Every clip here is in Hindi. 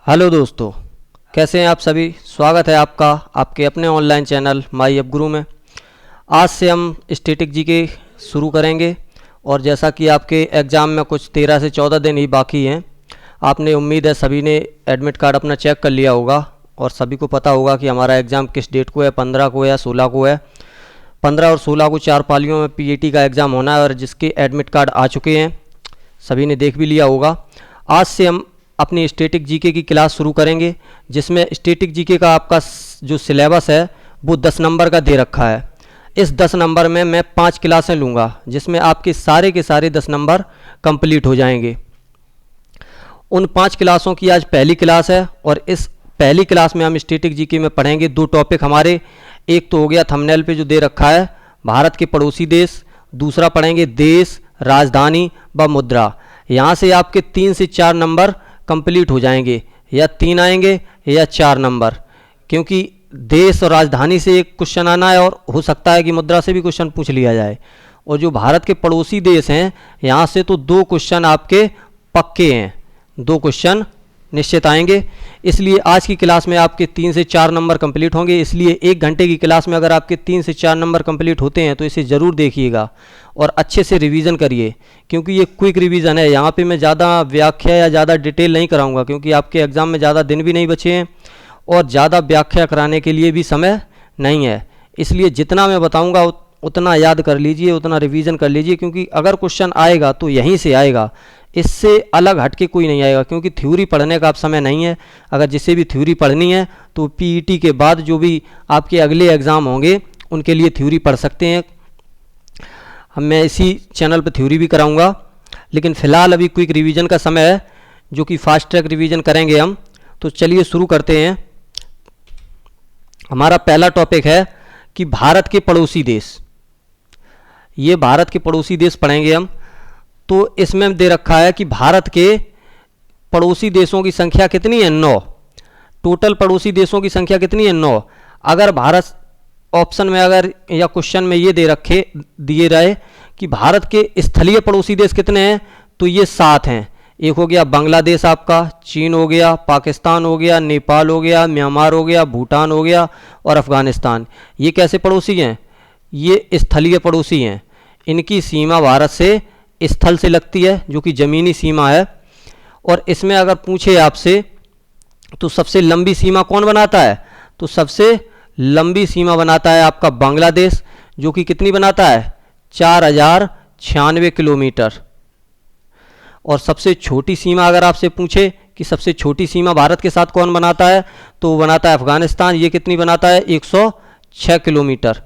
हेलो दोस्तों, कैसे हैं आप सभी। स्वागत है आपका आपके अपने ऑनलाइन चैनल माई अब गुरु में। आज से हम स्टैटिक जीके शुरू करेंगे और जैसा कि आपके एग्ज़ाम में कुछ 13 से 14 दिन ही बाकी हैं, आपने उम्मीद है सभी ने एडमिट कार्ड अपना चेक कर लिया होगा और सभी को पता होगा कि हमारा एग्ज़ाम किस डेट को है, 15 को या 16 को है। 15 और 16 को 4 पालियों में पीएटी का एग्ज़ाम होना है और जिसके एडमिट कार्ड आ चुके हैं सभी ने देख भी लिया होगा। आज से हम अपनी स्टैटिक जीके की क्लास शुरू करेंगे, जिसमें स्टैटिक जीके का आपका जो सिलेबस है वो 10 नंबर का दे रखा है। इस 10 नंबर में मैं 5 क्लासें लूँगा, जिसमें आपके सारे के सारे 10 नंबर कंप्लीट हो जाएंगे। उन 5 क्लासों की आज पहली क्लास है और इस पहली क्लास में हम स्टैटिक जीके में पढ़ेंगे 2 टॉपिक हमारे। एक तो हो गया थंबनेल पे जो दे रखा है भारत के पड़ोसी देश, दूसरा पढ़ेंगे देश, राजधानी व मुद्रा। यहाँ से आपके 3 से 4 नंबर कंप्लीट हो जाएंगे, या 3 आएंगे या 4 नंबर, क्योंकि देश और राजधानी से एक क्वेश्चन आना है और हो सकता है कि मुद्रा से भी क्वेश्चन पूछ लिया जाए। और जो भारत के पड़ोसी देश हैं यहाँ से तो 2 क्वेश्चन आपके पक्के हैं, 2 क्वेश्चन निश्चित आएंगे। इसलिए आज की क्लास में आपके 3 से 4 नंबर कंप्लीट होंगे। इसलिए 1 घंटे की क्लास में अगर आपके 3 से 4 नंबर कंप्लीट होते हैं तो इसे ज़रूर देखिएगा और अच्छे से रिवीजन करिए, क्योंकि ये क्विक रिवीजन है। यहाँ पे मैं ज़्यादा व्याख्या या ज़्यादा डिटेल नहीं कराऊंगा, क्योंकि आपके एग्ज़ाम में ज़्यादा दिन भी नहीं बचे हैं और ज़्यादा व्याख्या कराने के लिए भी समय नहीं है। इसलिए जितना मैं बताऊँगा उतना याद कर लीजिए, उतना रिवीजन कर लीजिए, क्योंकि अगर क्वेश्चन आएगा तो यहीं से आएगा, इससे अलग हट के कोई नहीं आएगा। क्योंकि थ्योरी पढ़ने का आप समय नहीं है। अगर जिसे भी थ्योरी पढ़नी है तो पीईटी के बाद जो भी आपके अगले एग्ज़ाम होंगे उनके लिए थ्योरी पढ़ सकते हैं। मैं इसी चैनल पर थ्योरी भी कराऊंगा, लेकिन फ़िलहाल अभी क्विक रिवीजन का समय है, जो कि फास्ट ट्रैक रिवीजन करेंगे हम। तो चलिए शुरू करते हैं। हमारा पहला टॉपिक है कि भारत के पड़ोसी देश। ये भारत के पड़ोसी देश पढ़ेंगे हम। तो इसमें दे रखा है कि भारत के पड़ोसी देशों की संख्या कितनी है, 9। टोटल पड़ोसी देशों की संख्या कितनी है, 9। अगर भारत ऑप्शन में अगर या क्वेश्चन में ये दिए रहे कि भारत के स्थलीय पड़ोसी देश कितने हैं, तो ये 7 हैं। एक हो गया बांग्लादेश, आपका चीन हो गया, पाकिस्तान हो गया, नेपाल हो गया, म्यांमार हो गया, भूटान हो गया और अफगानिस्तान। ये कैसे पड़ोसी हैं? ये स्थलीय पड़ोसी हैं। इनकी सीमा भारत से स्थल से लगती है, जो कि ज़मीनी सीमा है। और इसमें अगर पूछे आपसे तो सबसे लंबी सीमा कौन बनाता है, तो सबसे लंबी सीमा बनाता है आपका बांग्लादेश, जो कि कितनी बनाता है, 4096 किलोमीटर। और सबसे छोटी सीमा अगर आपसे पूछे कि सबसे छोटी सीमा भारत के साथ कौन बनाता है, तो वो बनाता है अफगानिस्तान। ये कितनी बनाता है, 106 किलोमीटर।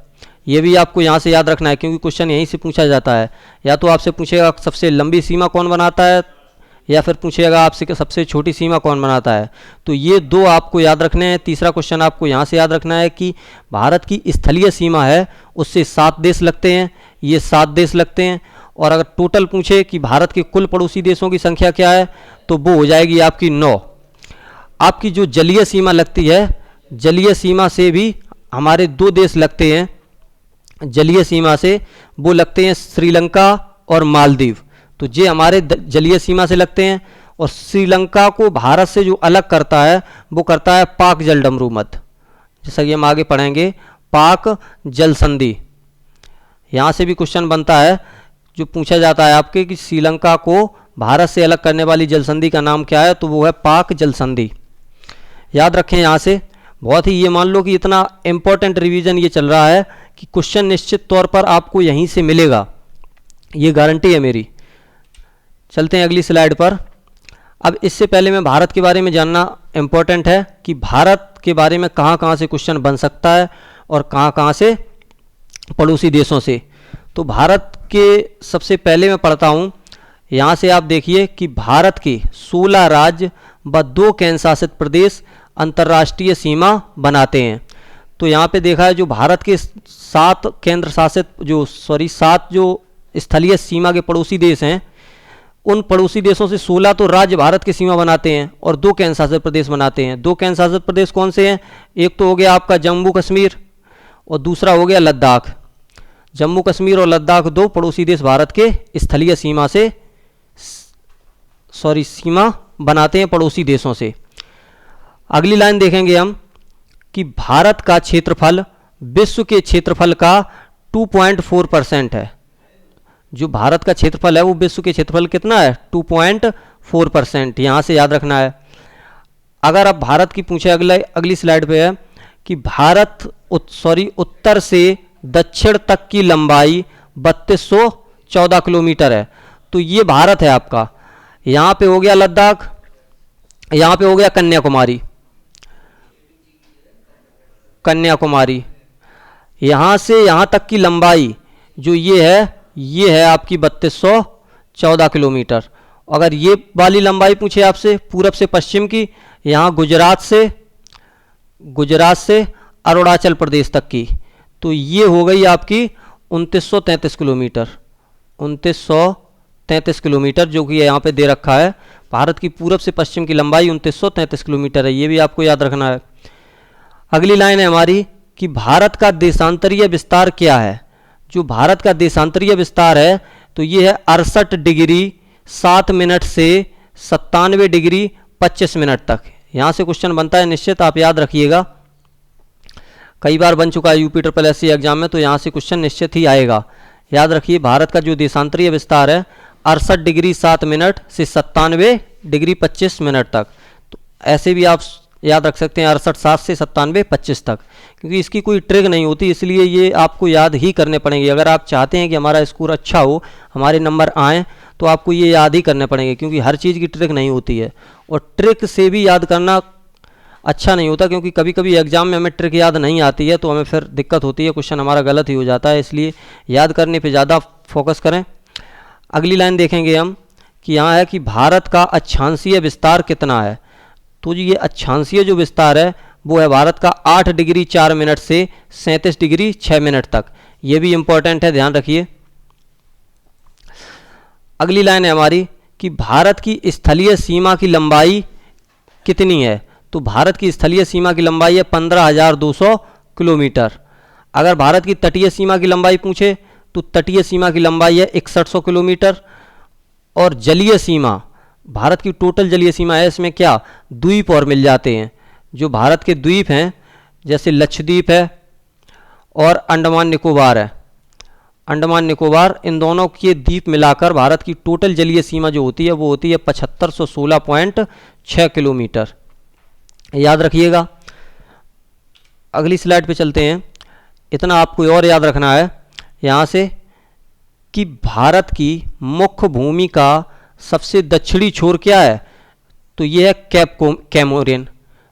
ये भी आपको यहाँ से याद रखना है, क्योंकि क्वेश्चन यहीं से पूछा जाता है। या तो आपसे पूछेगा सबसे लंबी सीमा कौन बनाता है, या फिर पूछेगा आपसे कि सबसे छोटी सीमा कौन बनाता है। तो ये 2 आपको याद रखने हैं। तीसरा क्वेश्चन आपको यहाँ से याद रखना है कि भारत की स्थलीय सीमा है उससे 7 देश लगते हैं, ये 7 देश लगते हैं। और अगर टोटल पूछे कि भारत के कुल पड़ोसी देशों की संख्या क्या है, तो वो हो जाएगी आपकी 9। आपकी जो जलीय सीमा लगती है, जलीय सीमा से भी हमारे 2 देश लगते हैं। जलीय सीमा से वो लगते हैं श्रीलंका और मालदीव। तो ये हमारे जलीय सीमा से लगते हैं। और श्रीलंका को भारत से जो अलग करता है वो करता है पाक जलडमरू मध्य, जैसा कि हम आगे पढ़ेंगे, पाक जल संधि। यहाँ से भी क्वेश्चन बनता है, जो पूछा जाता है आपके कि श्रीलंका को भारत से अलग करने वाली जल संधि का नाम क्या है, तो वो है पाक जल संधि। याद रखें यहाँ से बहुत ही, ये मान लो कि इतना इम्पोर्टेंट रिवीजन ये चल रहा है कि क्वेश्चन निश्चित तौर पर आपको यहीं से मिलेगा, ये गारंटी है मेरी। चलते हैं अगली स्लाइड पर। अब इससे पहले मैं भारत के बारे में जानना इम्पोर्टेंट है कि भारत के बारे में कहाँ कहाँ से क्वेश्चन बन सकता है और कहाँ कहाँ से पड़ोसी देशों से। तो भारत के सबसे पहले मैं पढ़ता हूँ। यहाँ से आप देखिए कि भारत के 16 राज्य व 2 केंद्र शासित प्रदेश अंतर्राष्ट्रीय सीमा बनाते हैं। तो यहाँ पे देखा है जो भारत के 7 केंद्र शासित 7 जो स्थलीय सीमा के पड़ोसी देश हैं, उन पड़ोसी देशों से 16 तो राज्य भारत की सीमा बनाते हैं और 2 केंद्र शासित प्रदेश बनाते हैं। 2 केंद्र शासित प्रदेश कौन से हैं? एक तो हो गया आपका जम्मू कश्मीर और दूसरा हो गया लद्दाख। जम्मू कश्मीर और लद्दाख 2 पड़ोसी देश भारत के स्थलीय सीमा बनाते हैं पड़ोसी देशों से। अगली लाइन देखेंगे हम कि भारत का क्षेत्रफल विश्व के क्षेत्रफल का 2.4% है। जो भारत का क्षेत्रफल है वो विश्व के क्षेत्रफल कितना है, 2.4%। यहाँ से याद रखना है। अगर अब भारत की पूछे, अगली स्लाइड पे है कि उत्तर से दक्षिण तक की लंबाई 3214 किलोमीटर है। तो ये भारत है आपका। यहाँ पे हो गया लद्दाख, यहाँ पे हो गया कन्याकुमारी। यहाँ से यहाँ तक की लंबाई जो ये है आपकी 3214 किलोमीटर। अगर ये वाली लंबाई पूछे आपसे पूरब से पश्चिम की, यहाँ गुजरात से अरुणाचल प्रदेश तक की, तो ये हो गई आपकी 2933 किलोमीटर। 2933 किलोमीटर जो कि यहाँ पे दे रखा है। भारत की पूरब से पश्चिम की लंबाई 2933 किलोमीटर है, ये भी आपको याद रखना है। अगली लाइन है हमारी कि भारत का देशांतरीय विस्तार क्या है। जो भारत का देशांतरीय विस्तार है तो ये है 68 डिग्री 7 मिनट से 97 डिग्री 25 मिनट तक। यहाँ से क्वेश्चन बनता है निश्चित, आप याद रखिएगा। कई बार बन चुका है यूपी ट्रिपल एससी एग्जाम में, तो यहाँ से क्वेश्चन निश्चित ही आएगा। याद रखिए, भारत का जो देशांतरीय विस्तार है 68 डिग्री 7 मिनट से 97 डिग्री 25 मिनट तक। तो ऐसे भी आप याद रख सकते हैं 68 से 97 25 तक, क्योंकि इसकी कोई ट्रिक नहीं होती, इसलिए ये आपको याद ही करने पड़ेंगे। अगर आप चाहते हैं कि हमारा स्कोर अच्छा हो, हमारे नंबर आएँ, तो आपको ये याद ही करने पड़ेंगे, क्योंकि हर चीज़ की ट्रिक नहीं होती है। और ट्रिक से भी याद करना अच्छा नहीं होता, क्योंकि कभी कभी एग्जाम में हमें ट्रिक याद नहीं आती है तो हमें फिर दिक्कत होती है, क्वेश्चन हमारा गलत ही हो जाता है। इसलिए याद करने पे ज़्यादा फोकस करें। अगली लाइन देखेंगे हम कि यहाँ है कि भारत का अक्षांशीय विस्तार कितना है। तो जी ये अक्षांशीय जो विस्तार है वो है भारत का 8 डिग्री 4 मिनट से 37 डिग्री 6 मिनट तक। ये भी इम्पोर्टेंट है, ध्यान रखिए। अगली लाइन है हमारी कि भारत की स्थलीय सीमा की लंबाई कितनी है। तो भारत की स्थलीय सीमा की लंबाई है 15,200 किलोमीटर। अगर भारत की तटीय सीमा की लंबाई पूछे तो तटीय सीमा की लंबाई है 6100 किलोमीटर। और जलीय सीमा, भारत की टोटल जलीय सीमा है, इसमें क्या द्वीप और मिल जाते हैं। जो भारत के द्वीप हैं जैसे लक्षद्वीप है और अंडमान निकोबार है, अंडमान निकोबार, इन दोनों के द्वीप मिलाकर भारत की टोटल जलीय सीमा जो होती है वो होती है 7516.6 किलोमीटर। याद रखिएगा। अगली स्लाइड पे चलते हैं। इतना आपको और याद रखना है यहाँ से कि भारत की मुख्य भूमि का सबसे दक्षिणी छोर क्या है। तो ये है कैप कैमोरिन।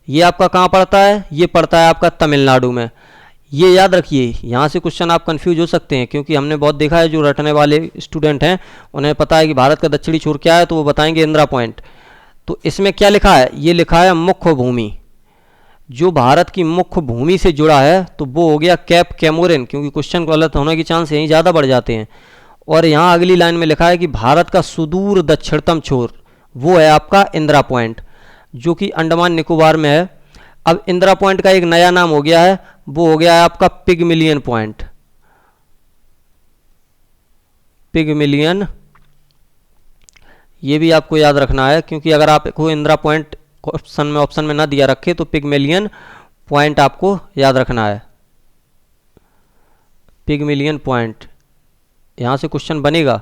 ये आपका कहाँ पड़ता है, ये पड़ता है आपका तमिलनाडु में। ये याद रखिए, यहाँ से क्वेश्चन आप कंफ्यूज हो सकते हैं, क्योंकि हमने बहुत देखा है जो रटने वाले स्टूडेंट हैं उन्हें पता है कि भारत का दक्षिणी छोर क्या है, तो वो बताएंगे इंदिरा पॉइंट। तो इसमें क्या लिखा है, ये लिखा है मुख्य भूमि। जो भारत की मुख्य भूमि से जुड़ा है तो वो हो गया कैप कैमोरिन, क्योंकि क्वेश्चन गलत होने के चांस यहीं ज़्यादा बढ़ जाते हैं। और यहाँ अगली लाइन में लिखा है कि भारत का सुदूर दक्षिणतम छोर वो है आपका इंदिरा पॉइंट, जो कि अंडमान निकोबार में है। अब इंदिरा पॉइंट का एक नया नाम हो गया है, वो हो गया है आपका पिगमिलियन पॉइंट। पिगमिलियन, ये भी आपको याद रखना है, क्योंकि अगर आपको इंदिरा पॉइंट ऑप्शन में ना दिया रखे तो पिगमिलियन पॉइंट आपको याद रखना है। पिगमिलियन पॉइंट, यहाँ से क्वेश्चन बनेगा।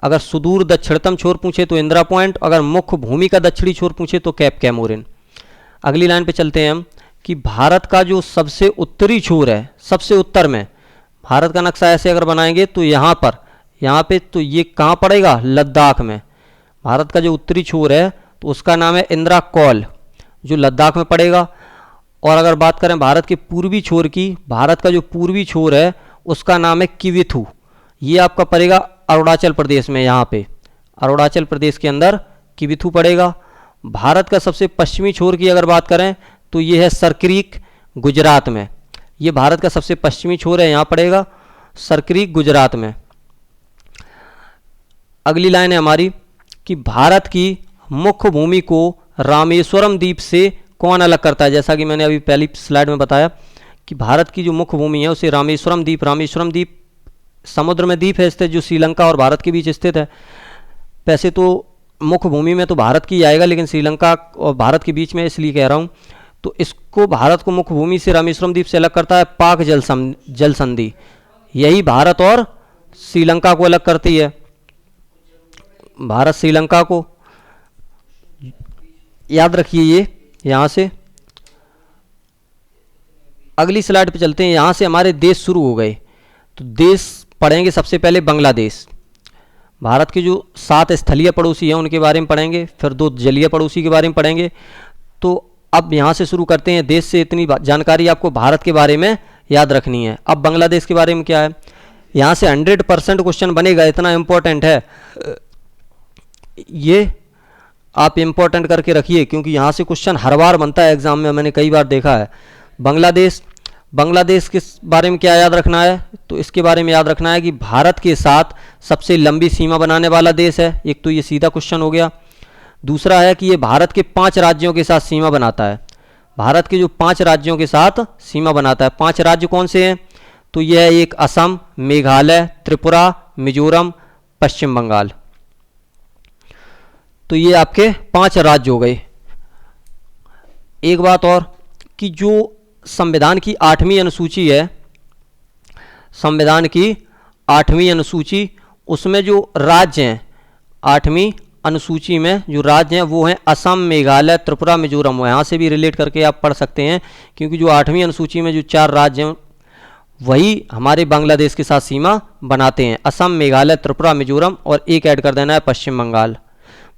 अगर सुदूर दक्षिणतम छोर पूछे तो इंदिरा पॉइंट, अगर मुख्य भूमि का दक्षिणी छोर पूछे तो कैप कैमोरिन। अगली लाइन पे चलते हैं हम कि भारत का जो सबसे उत्तरी छोर है, सबसे उत्तर में, भारत का नक्शा ऐसे अगर बनाएंगे तो यहाँ पे तो ये कहाँ पड़ेगा, लद्दाख में। भारत का जो उत्तरी छोर है तो उसका नाम है इंदिरा कॉल, जो लद्दाख में पड़ेगा। और अगर बात करें भारत के पूर्वी छोर की, भारत का जो पूर्वी छोर है उसका नाम है किविथु। ये आपका पड़ेगा अरुणाचल प्रदेश में, यहाँ पे अरुणाचल प्रदेश के अंदर किविथु पड़ेगा। भारत का सबसे पश्चिमी छोर की अगर बात करें तो ये है सरक्रीक, गुजरात में। ये भारत का सबसे पश्चिमी छोर है, यहाँ पड़ेगा सरक्रीक, गुजरात में। अगली लाइन है हमारी कि भारत की मुख्य भूमि को रामेश्वरम द्वीप से कौन अलग करता है। जैसा कि मैंने अभी पहली स्लाइड में बताया कि भारत की जो मुख्य भूमि है उसे रामेश्वरम द्वीप समुद्र में द्वीप है स्थित, जो श्रीलंका और भारत के बीच स्थित है। वैसे तो मुख्य भूमि में तो भारत की आएगा, लेकिन श्रीलंका और भारत के बीच में इसलिए कह रहा हूँ। तो इसको भारत को मुख्य भूमि से रामेश्वरम द्वीप से अलग करता है पाक जल संधि। यही भारत और श्रीलंका को अलग करती है। भारत श्रीलंका को याद रखिए। ये यहाँ से अगली स्लाइड पे चलते हैं। यहाँ से हमारे देश शुरू हो गए, तो देश पढ़ेंगे सबसे पहले बांग्लादेश। भारत के जो 7 स्थलीय पड़ोसी हैं उनके बारे में पढ़ेंगे, फिर 2 जलीय पड़ोसी के बारे में पढ़ेंगे। तो अब यहाँ से शुरू करते हैं। देश से इतनी जानकारी आपको भारत के बारे में याद रखनी है। अब बांग्लादेश के बारे में क्या है, यहाँ से 100% क्वेश्चन बनेगा, इतना इम्पोर्टेंट है। ये आप इम्पोर्टेंट करके रखिए, क्योंकि यहाँ से क्वेश्चन हर बार बनता है एग्जाम में, मैंने कई बार देखा है। बांग्लादेश के बारे में क्या याद रखना है, तो इसके बारे में याद रखना है कि भारत के साथ सबसे लंबी सीमा बनाने वाला देश है। एक तो ये सीधा क्वेश्चन हो गया। दूसरा है कि ये भारत के 5 राज्यों के साथ सीमा बनाता है। भारत के जो 5 राज्यों के साथ सीमा बनाता है, 5 राज्य कौन से हैं, तो यह है एक असम, मेघालय, त्रिपुरा, मिजोरम, पश्चिम बंगाल। तो ये आपके 5 राज्य हो गए। एक बात और कि जो संविधान की 8वीं अनुसूची है, संविधान की 8वीं अनुसूची, उसमें जो राज्य हैं 8वीं अनुसूची में जो राज्य हैं वो हैं असम, मेघालय, त्रिपुरा, मिजोरम। यहाँ से भी रिलेट करके आप पढ़ सकते हैं, क्योंकि जो 8वीं अनुसूची में जो 4 राज्य हैं वही हमारे बांग्लादेश के साथ सीमा बनाते हैं। असम, मेघालय, त्रिपुरा, मिजोरम, और एक ऐड कर देना है पश्चिम बंगाल।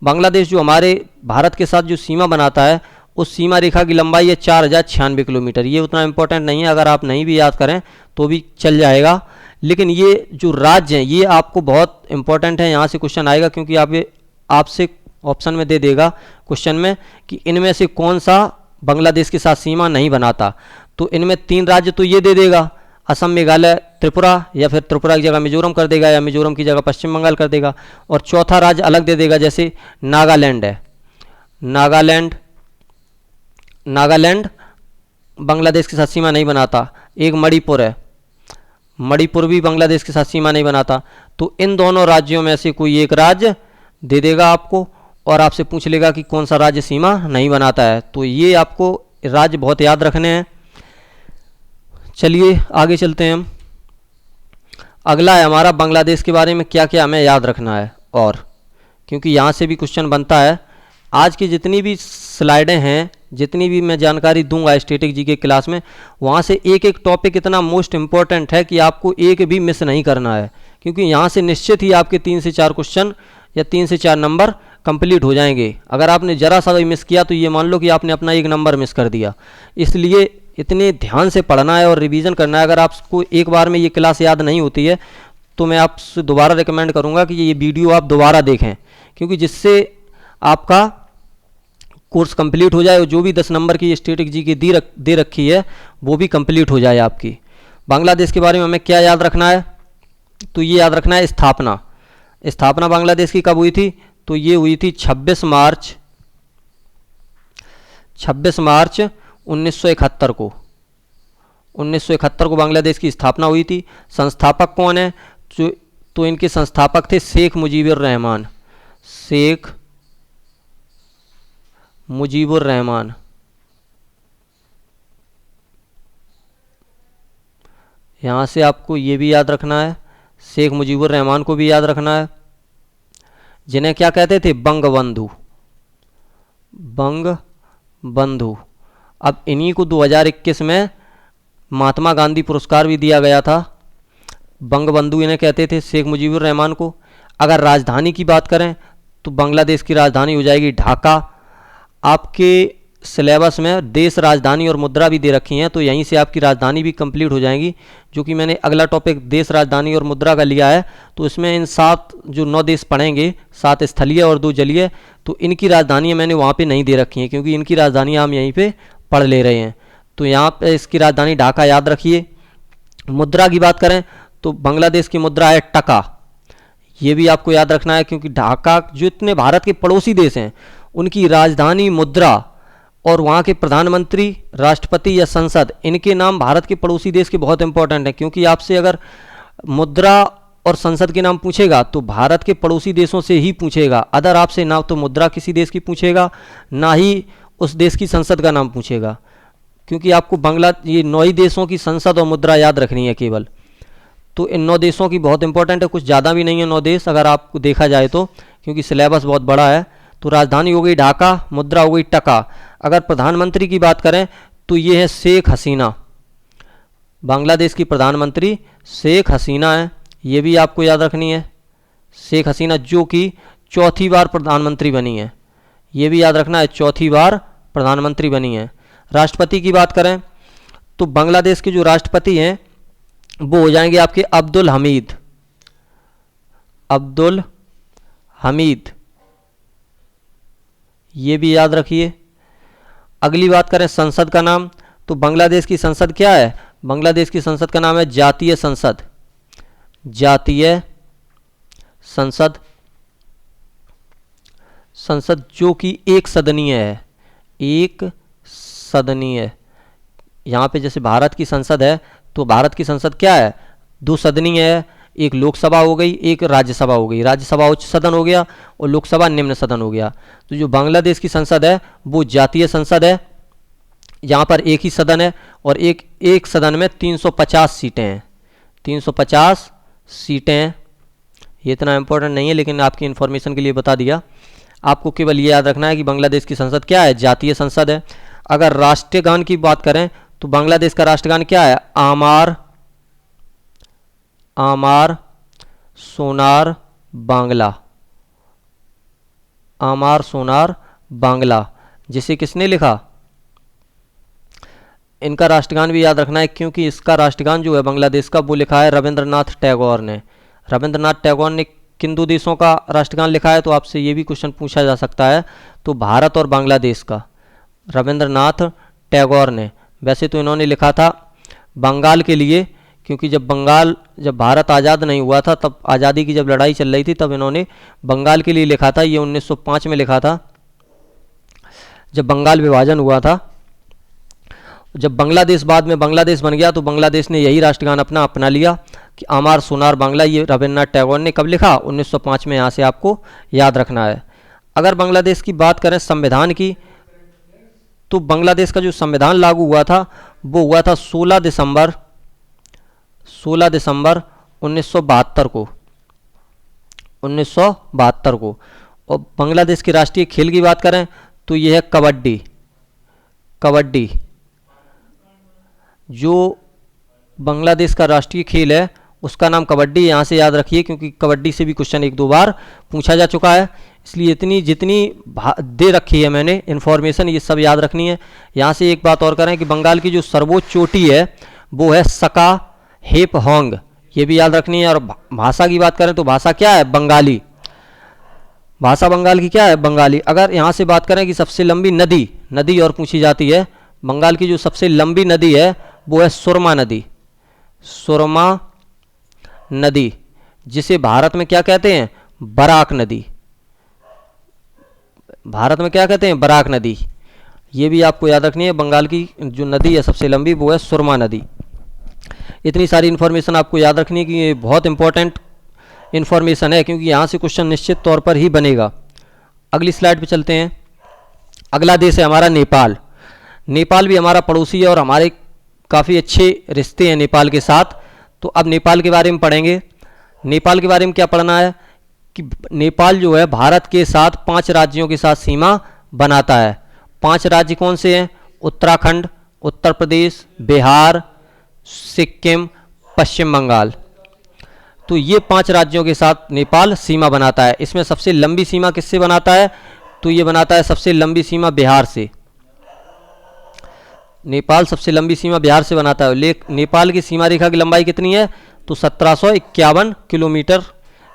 बांग्लादेश जो हमारे भारत के साथ जो सीमा बनाता है, उस सीमा रेखा की लंबाई है 4096 किलोमीटर। ये उतना इंपॉर्टेंट नहीं है, अगर आप नहीं भी याद करें तो भी चल जाएगा। लेकिन ये जो राज्य हैं ये आपको बहुत इंपॉर्टेंट है, यहाँ से क्वेश्चन आएगा, क्योंकि आपसे ऑप्शन में दे देगा क्वेश्चन में कि इनमें से कौन सा बांग्लादेश के साथ सीमा नहीं बनाता। तो इनमें 3 राज्य तो ये दे देगा, असम, मेघालय, त्रिपुरा, या फिर त्रिपुरा की जगह मिजोरम कर देगा, या मिजोरम की जगह पश्चिम बंगाल कर देगा। और चौथा राज्य अलग दे देगा, जैसे नागालैंड है। नागालैंड बांग्लादेश के साथ सीमा नहीं बनाता। एक मणिपुर है, मणिपुर भी बांग्लादेश के साथ सीमा नहीं बनाता। तो इन दोनों राज्यों में से कोई एक राज्य दे देगा आपको, और आपसे पूछ लेगा कि कौन सा राज्य सीमा नहीं बनाता है। तो ये आपको राज्य बहुत याद रखने हैं। चलिए आगे चलते हैं हम। अगला है हमारा बांग्लादेश के बारे में क्या क्या हमें याद रखना है, और क्योंकि यहाँ से भी क्वेश्चन बनता है। आज की जितनी भी स्लाइडें हैं, जितनी भी मैं जानकारी दूंगा स्टैटिक जी के क्लास में, वहाँ से एक एक टॉपिक इतना मोस्ट इम्पॉर्टेंट है कि आपको एक भी मिस नहीं करना है, क्योंकि यहाँ से निश्चित ही आपके 3 से 4 क्वेश्चन या 3 से 4 नंबर कंप्लीट हो जाएंगे। अगर आपने ज़रा सा भी मिस किया तो ये मान लो कि आपने अपना 1 नंबर मिस कर दिया। इसलिए इतने ध्यान से पढ़ना है और रिवीजन करना है। अगर आपको एक बार में ये क्लास याद नहीं होती है तो मैं आपसे दोबारा रिकमेंड करूँगा कि ये वीडियो आप दोबारा देखें, क्योंकि जिससे आपका कोर्स कंप्लीट हो जाए और जो भी 10 नंबर की स्टैटिक जी की दे रखी है वो भी कंप्लीट हो जाए आपकी। बांग्लादेश के बारे में हमें क्या याद रखना है, तो ये याद रखना है स्थापना बांग्लादेश की कब हुई थी, तो ये हुई थी 26 मार्च 1971 को। 1971 को बांग्लादेश की स्थापना हुई थी। संस्थापक कौन है, तो इनके संस्थापक थे शेख मुजीबुर रहमान। यहाँ से आपको ये भी याद रखना है, शेख मुजीबुर रहमान को भी याद रखना है, जिन्हें क्या कहते थे, बंगबंधु। अब इन्हीं को 2021 में महात्मा गांधी पुरस्कार भी दिया गया था। बंगबंधु इन्हें कहते थे, शेख मुजीबुर रहमान को। अगर राजधानी की बात करें तो बांग्लादेश की राजधानी हो जाएगी ढाका। आपके सिलेबस में देश, राजधानी और मुद्रा भी दे रखी हैं, तो यहीं से आपकी राजधानी भी कंप्लीट हो जाएगी। जो कि मैंने अगला टॉपिक देश, राजधानी और मुद्रा का लिया है, तो इसमें इन 7 जो 9 देश पढ़ेंगे, 7 स्थलीय और 2 जलीय, तो इनकी राजधानियाँ मैंने वहाँ पे नहीं दे रखी हैं, क्योंकि इनकी राजधानी हम यहीं पे पढ़ ले रहे हैं। तो यहाँ पे इसकी राजधानी ढाका याद रखिए। मुद्रा की बात करें तो बांग्लादेश की मुद्रा है टका। ये भी आपको याद रखना है, क्योंकि ढाका जितने भारत के पड़ोसी देश हैं उनकी राजधानी, मुद्रा और वहाँ के प्रधानमंत्री, राष्ट्रपति या संसद, इनके नाम भारत के पड़ोसी देश के बहुत इंपॉर्टेंट हैं। क्योंकि आपसे अगर मुद्रा और संसद के नाम पूछेगा तो भारत के पड़ोसी देशों से ही पूछेगा। अदर आपसे ना तो मुद्रा किसी देश की पूछेगा, ना ही उस देश की संसद का नाम पूछेगा। क्योंकि आपको ये 9 ही देशों की संसद और मुद्रा याद रखनी है केवल। तो इन 9 देशों की बहुत इंपॉर्टेंट है, कुछ ज़्यादा भी नहीं है 9 देश अगर आपको देखा जाए तो, क्योंकि सिलेबस बहुत बड़ा है। तो राजधानी हो गई ढाका, मुद्रा हो गई टका। अगर प्रधानमंत्री की बात करें तो ये है शेख हसीना, बांग्लादेश की प्रधानमंत्री शेख हसीना है, ये भी आपको याद रखनी है। शेख हसीना जो कि चौथी बार प्रधानमंत्री बनी है, ये भी याद रखना है, चौथी बार प्रधानमंत्री बनी है। राष्ट्रपति की बात करें तो बांग्लादेश के जो राष्ट्रपति हैं वो हो जाएंगे आपके अब्दुल हमीद, अब्दुल हमीद, ये भी याद रखिए। अगली बात करें संसद का नाम, तो बांग्लादेश की संसद क्या है? बांग्लादेश की संसद का नाम है जातीय संसद, जातीय संसद, संसद जो कि एक सदनीय है, एक सदनीय। यहाँ पे जैसे भारत की संसद है तो भारत की संसद क्या है? 2 सदनीय है, एक लोकसभा हो गई, एक राज्यसभा हो गई। राज्यसभा उच्च सदन हो गया और लोकसभा निम्न सदन हो गया। तो जो बांग्लादेश की संसद है वो जातीय संसद है, यहाँ पर एक ही सदन है और एक सदन में 350 सीटें हैं, 350 सीटें हैं। ये इतना इम्पोर्टेंट नहीं है लेकिन आपकी इन्फॉर्मेशन के लिए बता दिया। आपको केवल ये याद रखना है कि बांग्लादेश की संसद क्या है? जातीय संसद है। अगर राष्ट्रीय गान की बात करें तो बांग्लादेश का राष्ट्रगान क्या है? आमार आमार सोनार बांग्ला, आमार सोनार बांग्ला, जिसे किसने लिखा? इनका राष्ट्रगान भी याद रखना है क्योंकि इसका राष्ट्रगान जो है बांग्लादेश का वो लिखा है रविंद्रनाथ टैगोर ने। रविंद्रनाथ टैगोर ने किन 2 देशों का राष्ट्रगान लिखा है? तो आपसे ये भी क्वेश्चन पूछा जा सकता है। तो भारत और बांग्लादेश का रविंद्रनाथ टैगोर ने। वैसे तो इन्होंने लिखा था बंगाल के लिए, क्योंकि जब भारत आज़ाद नहीं हुआ था, तब आज़ादी की जब लड़ाई चल रही थी तब इन्होंने बंगाल के लिए लिखा था। ये 1905 में लिखा था जब बंगाल विभाजन हुआ था। जब बांग्लादेश बाद में बांग्लादेश बन गया तो बांग्लादेश ने यही राष्ट्रगान अपना लिया कि आमार सोनार बांग्ला। ये रविंद्रनाथ टैगोर ने कब लिखा? 1905 में। यहाँ से आपको याद रखना है। अगर बांग्लादेश की बात करें संविधान की, तो बांग्लादेश का जो संविधान लागू हुआ था वो हुआ था 16 दिसंबर 1972 को, 1972 को। और बांग्लादेश के राष्ट्रीय खेल की बात करें तो ये है कबड्डी, कबड्डी। जो बांग्लादेश का राष्ट्रीय खेल है उसका नाम कबड्डी, यहाँ से याद रखिए क्योंकि कबड्डी से भी क्वेश्चन 1-2 बार पूछा जा चुका है। इसलिए जितनी दे रखी है मैंने इन्फॉर्मेशन, ये सब याद रखनी है। यहाँ से एक बात और करें कि बंगाल की जो सर्वोच्च चोटी है वो है सका हेप होंग, ये भी याद रखनी है। और भाषा की बात करें तो भाषा क्या है? बंगाली। भाषा बंगाल की क्या है? बंगाली। अगर यहाँ से बात करें कि सबसे लंबी नदी और पूछी जाती है, बंगाल की जो सबसे लंबी नदी है वो है सुरमा नदी, सुरमा नदी, जिसे भारत में क्या कहते हैं? बराक नदी। भारत में क्या कहते हैं? बराक नदी। ये भी आपको याद रखनी है। बंगाल की जो नदी है सबसे लंबी वो है सुरमा नदी। इतनी सारी इन्फॉर्मेशन आपको याद रखनी है कि ये बहुत इंपॉर्टेंट इन्फॉर्मेशन है क्योंकि यहाँ से क्वेश्चन निश्चित तौर पर ही बनेगा। अगली स्लाइड पे चलते हैं। अगला देश है हमारा नेपाल। नेपाल भी हमारा पड़ोसी है और हमारे काफ़ी अच्छे रिश्ते हैं नेपाल के साथ। तो अब नेपाल के बारे में पढ़ेंगे। नेपाल के बारे में क्या पढ़ना है कि नेपाल जो है भारत के साथ 5 राज्यों के साथ सीमा बनाता है। 5 राज्य कौन से हैं? उत्तराखंड, उत्तर प्रदेश, बिहार, सिक्किम, पश्चिम बंगाल। तो ये 5 राज्यों के साथ नेपाल सीमा बनाता है। इसमें सबसे लंबी सीमा किससे बनाता है? तो ये बनाता है सबसे लंबी सीमा बिहार से। नेपाल सबसे लंबी सीमा बिहार से बनाता है। नेपाल की सीमा रेखा की लंबाई कितनी है? तो 1751 किलोमीटर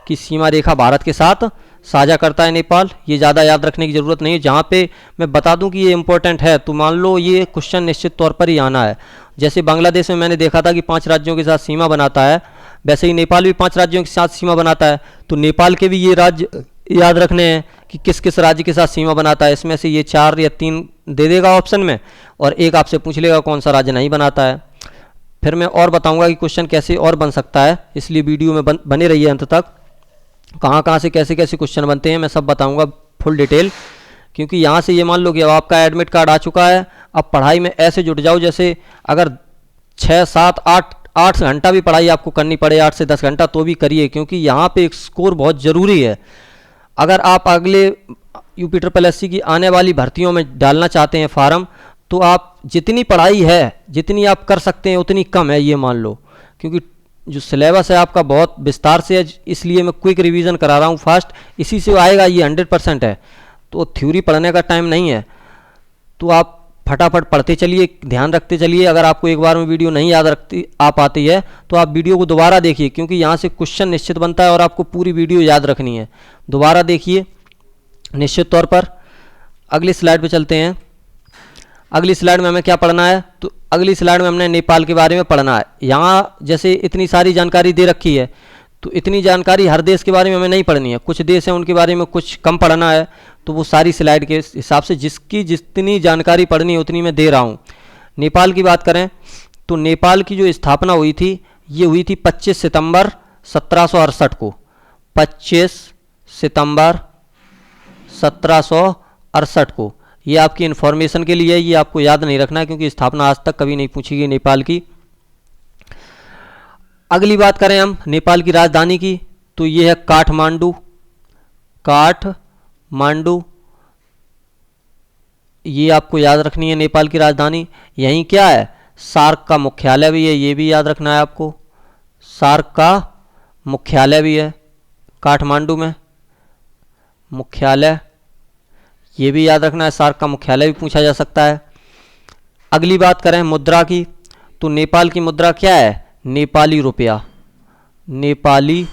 की सीमा रेखा भारत के साथ साझा करता है नेपाल। ये ज़्यादा याद रखने की ज़रूरत नहीं है। जहाँ पे मैं बता दूं कि ये इंपॉर्टेंट है तो मान लो ये क्वेश्चन निश्चित तौर पर ही आना है। जैसे बांग्लादेश में मैंने देखा था कि 5 राज्यों के साथ सीमा बनाता है, वैसे ही नेपाल भी 5 राज्यों के साथ सीमा बनाता है। तो नेपाल के भी ये राज्य याद रखने हैं कि किस किस राज्य के साथ सीमा बनाता है। इसमें से ये 4 या 3 दे देगा ऑप्शन में और एक आपसे पूछ लेगा कौन सा राज्य नहीं बनाता है। फिर मैं और बताऊंगा कि क्वेश्चन कैसे और बन सकता है, इसलिए वीडियो में बने रहिए अंत तक। कहाँ कहाँ से कैसे कैसे क्वेश्चन बनते हैं मैं सब बताऊंगा फुल डिटेल। क्योंकि यहाँ से ये मान लो कि अब आपका एडमिट कार्ड आ चुका है, अब पढ़ाई में ऐसे जुट जाओ जैसे अगर 6 7 8 8 घंटा भी पढ़ाई आपको करनी पड़े, 8 से 10 घंटा, तो भी करिए, क्योंकि यहाँ पे एक स्कोर बहुत ज़रूरी है। अगर आप अगले UPSSC की आने वाली भर्तियों में डालना चाहते हैं फार्म, तो आप जितनी पढ़ाई है, जितनी आप कर सकते हैं उतनी कम है, ये मान लो, क्योंकि जो सिलेबस है आपका बहुत विस्तार से है, इसलिए मैं क्विक रिवीजन करा रहा हूँ फास्ट, इसी से आएगा, ये 100% है। तो थ्योरी पढ़ने का टाइम नहीं है, तो आप फटाफट पढ़ते चलिए, ध्यान रखते चलिए। अगर आपको एक बार में वीडियो नहीं याद रखती आ पाती है तो आप वीडियो को दोबारा देखिए, क्योंकि यहाँ से क्वेश्चन निश्चित बनता है और आपको पूरी वीडियो याद रखनी है। दोबारा देखिए निश्चित तौर पर। अगली स्लाइड पे चलते हैं। अगली स्लाइड में हमें क्या पढ़ना है, तो अगली स्लाइड में हमने नेपाल के बारे में पढ़ना है। यहाँ जैसे इतनी सारी जानकारी दे रखी है, तो इतनी जानकारी हर देश के बारे में हमें नहीं पढ़नी है, कुछ देश हैं उनके बारे में कुछ कम पढ़ना है, तो वो सारी स्लाइड के हिसाब से जिसकी जितनी जानकारी पढ़नी है उतनी मैं दे रहा हूँ। नेपाल की बात करें तो नेपाल की जो स्थापना हुई थी, ये हुई थी 25 सितंबर 1768 को। 25 सितंबर 1768 को। ये आपकी इन्फॉर्मेशन के लिए, ये आपको याद नहीं रखना है, क्योंकि स्थापना आज तक कभी नहीं पूछी गई नेपाल की। अगली बात करें हम नेपाल की राजधानी की, तो ये है काठमांडू। काठमांडू, ये आपको याद रखनी है नेपाल की राजधानी। यहीं क्या है, सार्क का मुख्यालय भी है, ये भी याद रखना है आपको। सार्क का मुख्यालय भी है काठमांडू में, मुख्यालय, ये भी याद रखना है, सार्क का मुख्यालय भी पूछा जा सकता है। अगली बात करें मुद्रा की, तो नेपाल की मुद्रा क्या है, नेपाली रुपया। नेपाली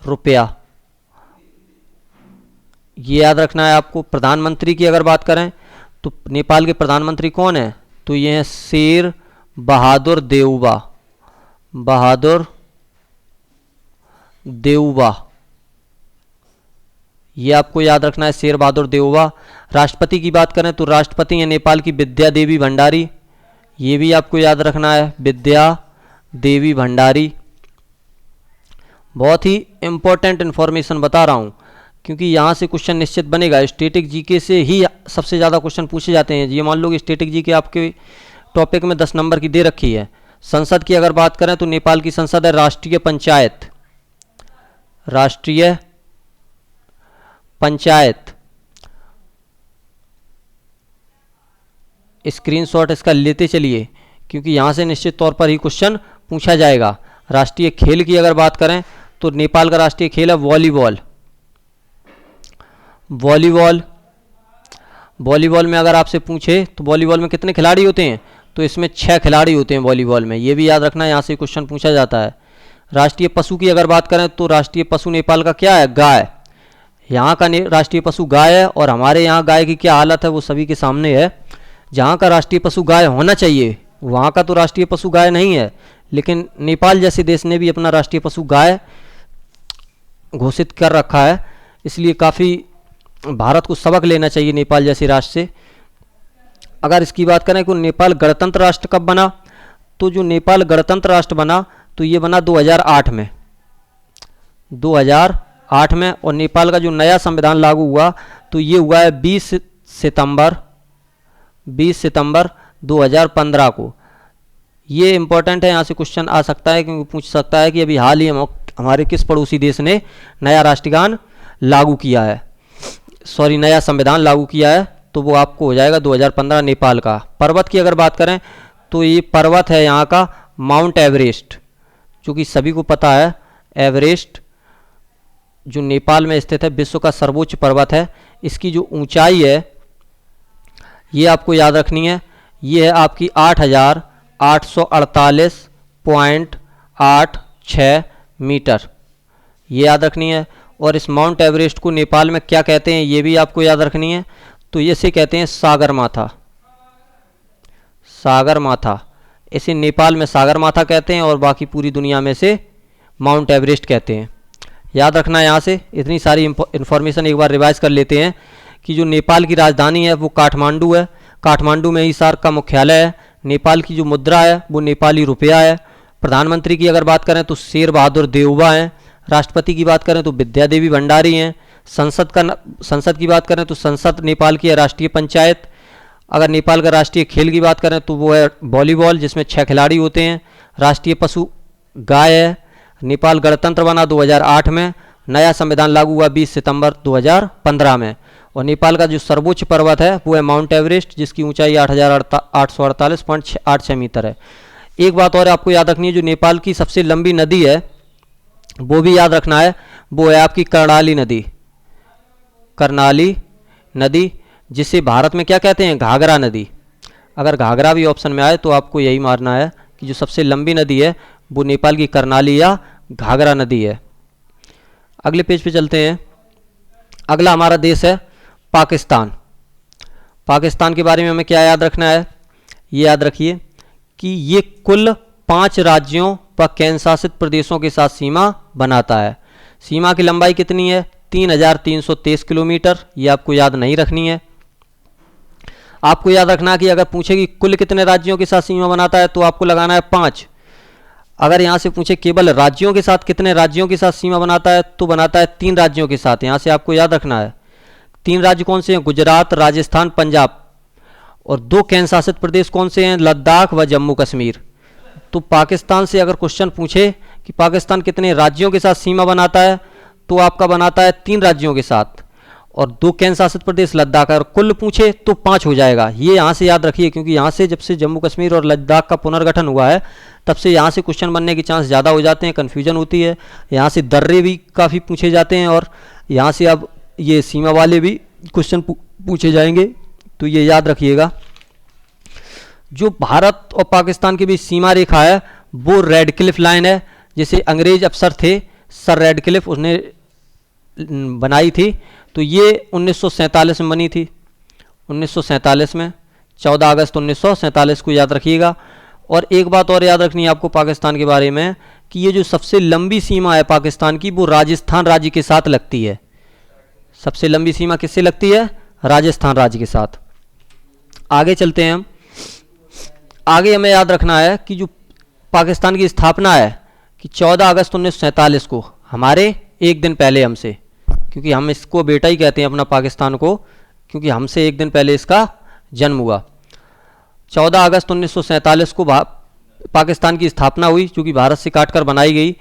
रुपया, ये याद रखना है आपको। प्रधानमंत्री की अगर बात करें तो नेपाल के प्रधानमंत्री कौन है, तो ये हैं शेर बहादुर देउबा। बहादुर देउबा, ये आपको याद रखना है, शेर बहादुर देउबा। राष्ट्रपति की बात करें तो राष्ट्रपति हैं नेपाल की विद्या देवी भंडारी, ये भी आपको याद रखना है, विद्या देवी भंडारी। बहुत ही इंपॉर्टेंट इन्फॉर्मेशन बता रहा हूँ, क्योंकि यहाँ से क्वेश्चन निश्चित बनेगा। स्टैटिक जीके से ही सबसे ज़्यादा क्वेश्चन पूछे जाते हैं। ये मान लो कि स्टैटिक जीके आपके टॉपिक में 10 नंबर की दे रखी है। संसद की अगर बात करें तो नेपाल की संसद है राष्ट्रीय पंचायत। राष्ट्रीय पंचायत, स्क्रीनशॉट इसका लेते चलिए, क्योंकि यहाँ से निश्चित तौर पर ही क्वेश्चन पूछा जाएगा। राष्ट्रीय खेल की अगर बात करें तो नेपाल का राष्ट्रीय खेल है वॉलीबॉल। वॉलीबॉल, वॉलीबॉल में अगर आपसे पूछे तो वॉलीबॉल में कितने खिलाड़ी होते हैं, तो इसमें 6 खिलाड़ी होते हैं वॉलीबॉल में, ये भी याद रखना है, यहाँ से क्वेश्चन पूछा जाता है। राष्ट्रीय पशु की अगर बात करें तो राष्ट्रीय पशु नेपाल का क्या है, गाय। यहाँ का राष्ट्रीय पशु गाय है, और हमारे यहाँ गाय की क्या हालत है वो सभी के सामने है। जहाँ का राष्ट्रीय पशु गाय होना चाहिए, वहाँ का तो राष्ट्रीय पशु गाय नहीं है, लेकिन नेपाल जैसे देश ने भी अपना राष्ट्रीय पशु गाय घोषित कर रखा है। इसलिए काफ़ी भारत को सबक लेना चाहिए नेपाल जैसे राष्ट्र से। अगर इसकी बात करें कि नेपाल गणतंत्र राष्ट्र कब बना, तो जो नेपाल गणतंत्र राष्ट्र बना तो ये बना 2008 में। 2008 में, और नेपाल का जो नया संविधान लागू हुआ तो ये हुआ है 20 सितंबर 2015 को। ये इंपॉर्टेंट है, यहाँ से क्वेश्चन आ सकता है, क्योंकि पूछ सकता है कि अभी हाल ही हमारे किस पड़ोसी देश ने नया राष्ट्रगान लागू किया है, सॉरी नया संविधान लागू किया है, तो वो आपको हो जाएगा 2015 नेपाल का। पर्वत की अगर बात करें तो ये पर्वत है यहाँ का माउंट एवरेस्ट, जो कि सभी को पता है। एवरेस्ट जो नेपाल में स्थित है, विश्व का सर्वोच्च पर्वत है। इसकी जो ऊंचाई है ये आपको याद रखनी है, ये है आपकी 8,848.86 मीटर, ये याद रखनी है। और इस माउंट एवरेस्ट को नेपाल में क्या कहते हैं ये भी आपको याद रखनी है, तो इसे कहते हैं सागरमाथा। सागरमाथा, इसे नेपाल में सागरमाथा कहते हैं और बाकी पूरी दुनिया में से माउंट एवरेस्ट कहते हैं। याद रखना है। यहाँ से इतनी सारी इन्फॉर्मेशन एक बार रिवाइज कर लेते हैं कि जो नेपाल की राजधानी है वो काठमांडू है। काठमांडू में ही सार्क का मुख्यालय है। नेपाल की जो मुद्रा है वो नेपाली रुपया है। प्रधानमंत्री की अगर बात करें तो शेर बहादुर देउबा हैं। राष्ट्रपति की बात करें तो विद्या देवी भंडारी हैं। संसद की बात करें तो संसद नेपाल की है राष्ट्रीय पंचायत। अगर नेपाल का राष्ट्रीय खेल की बात करें तो वो है वॉलीबॉल, जिसमें 6 खिलाड़ी होते हैं। राष्ट्रीय पशु गाय है। नेपाल गणतंत्र बना 2008 में। नया संविधान लागू हुआ 20 सितंबर 2015 में। और नेपाल का जो सर्वोच्च पर्वत है वो है माउंट एवरेस्ट, जिसकी ऊंचाई 8,848.86 मीटर है। एक बात और आपको याद रखनी है, जो नेपाल की सबसे लंबी नदी है वो भी याद रखना है, वो है आपकी कर्णाली नदी। कर्णाली नदी, जिसे भारत में क्या कहते हैं, घाघरा नदी। अगर घाघरा भी ऑप्शन में आए तो आपको यही मानना है कि जो सबसे लंबी नदी है वो नेपाल की कर्णाली या घाघरा नदी है। अगले पेज पे चलते हैं। अगला हमारा देश है पाकिस्तान। पाकिस्तान के बारे में हमें क्या याद रखना है, ये याद रखिए कि ये कुल 5 राज्यों व केंद्र शासित प्रदेशों के साथ सीमा बनाता है। सीमा की लंबाई कितनी है, 3,323 किलोमीटर। ये आपको याद नहीं रखनी है। आपको याद रखना कि अगर पूछे कि कुल कितने राज्यों के साथ सीमा बनाता है तो आपको लगाना है 5। अगर यहाँ से पूछे केवल राज्यों के साथ कितने राज्यों के साथ सीमा बनाता है तो बनाता है 3 राज्यों के साथ। यहाँ से आपको याद रखना है 3 राज्य कौन से हैं, गुजरात, राजस्थान, पंजाब। और 2 केंद्र शासित प्रदेश कौन से हैं, लद्दाख व जम्मू कश्मीर। तो पाकिस्तान से अगर क्वेश्चन पूछे कि पाकिस्तान कितने राज्यों के साथ सीमा बनाता है तो आपका बनाता है 3 राज्यों के साथ और 2 केंद्र शासित प्रदेश लद्दाख। अगर कुल पूछे तो 5 हो जाएगा। ये यहाँ से याद रखिए, क्योंकि यहाँ से जब से जम्मू कश्मीर और लद्दाख का पुनर्गठन हुआ है तब से यहाँ से क्वेश्चन बनने के चांस ज़्यादा हो जाते हैं, कन्फ्यूजन होती है। यहाँ से दर्रे भी काफ़ी पूछे जाते हैं और यहाँ से अब ये सीमा वाले भी क्वेश्चन पूछे जाएंगे, तो ये याद रखिएगा। जो भारत और पाकिस्तान के बीच सीमा रेखा है वो रेड क्लिफ लाइन है, जिसे अंग्रेज अफसर थे सर रेडक्लिफ, उसने बनाई थी। तो ये 1947 में बनी थी, 1947 में, 14 अगस्त 1947 को याद रखिएगा। और एक बात और याद रखनी है आपको पाकिस्तान के बारे में कि ये जो सबसे लंबी सीमा है पाकिस्तान की वो राजस्थान राज्य के साथ लगती है। सबसे लंबी सीमा किससे लगती है, राजस्थान राज्य के साथ। आगे चलते हैं हम। आगे हमें याद रखना है कि जो पाकिस्तान की स्थापना है कि 14 अगस्त 1947 को, हमारे एक दिन पहले हमसे, क्योंकि हम इसको बेटा ही कहते हैं अपना पाकिस्तान को, क्योंकि हमसे एक दिन पहले इसका जन्म हुआ। 14 अगस्त 1947 को पाकिस्तान की स्थापना हुई, चूँकि भारत से काटकर बनाई गई।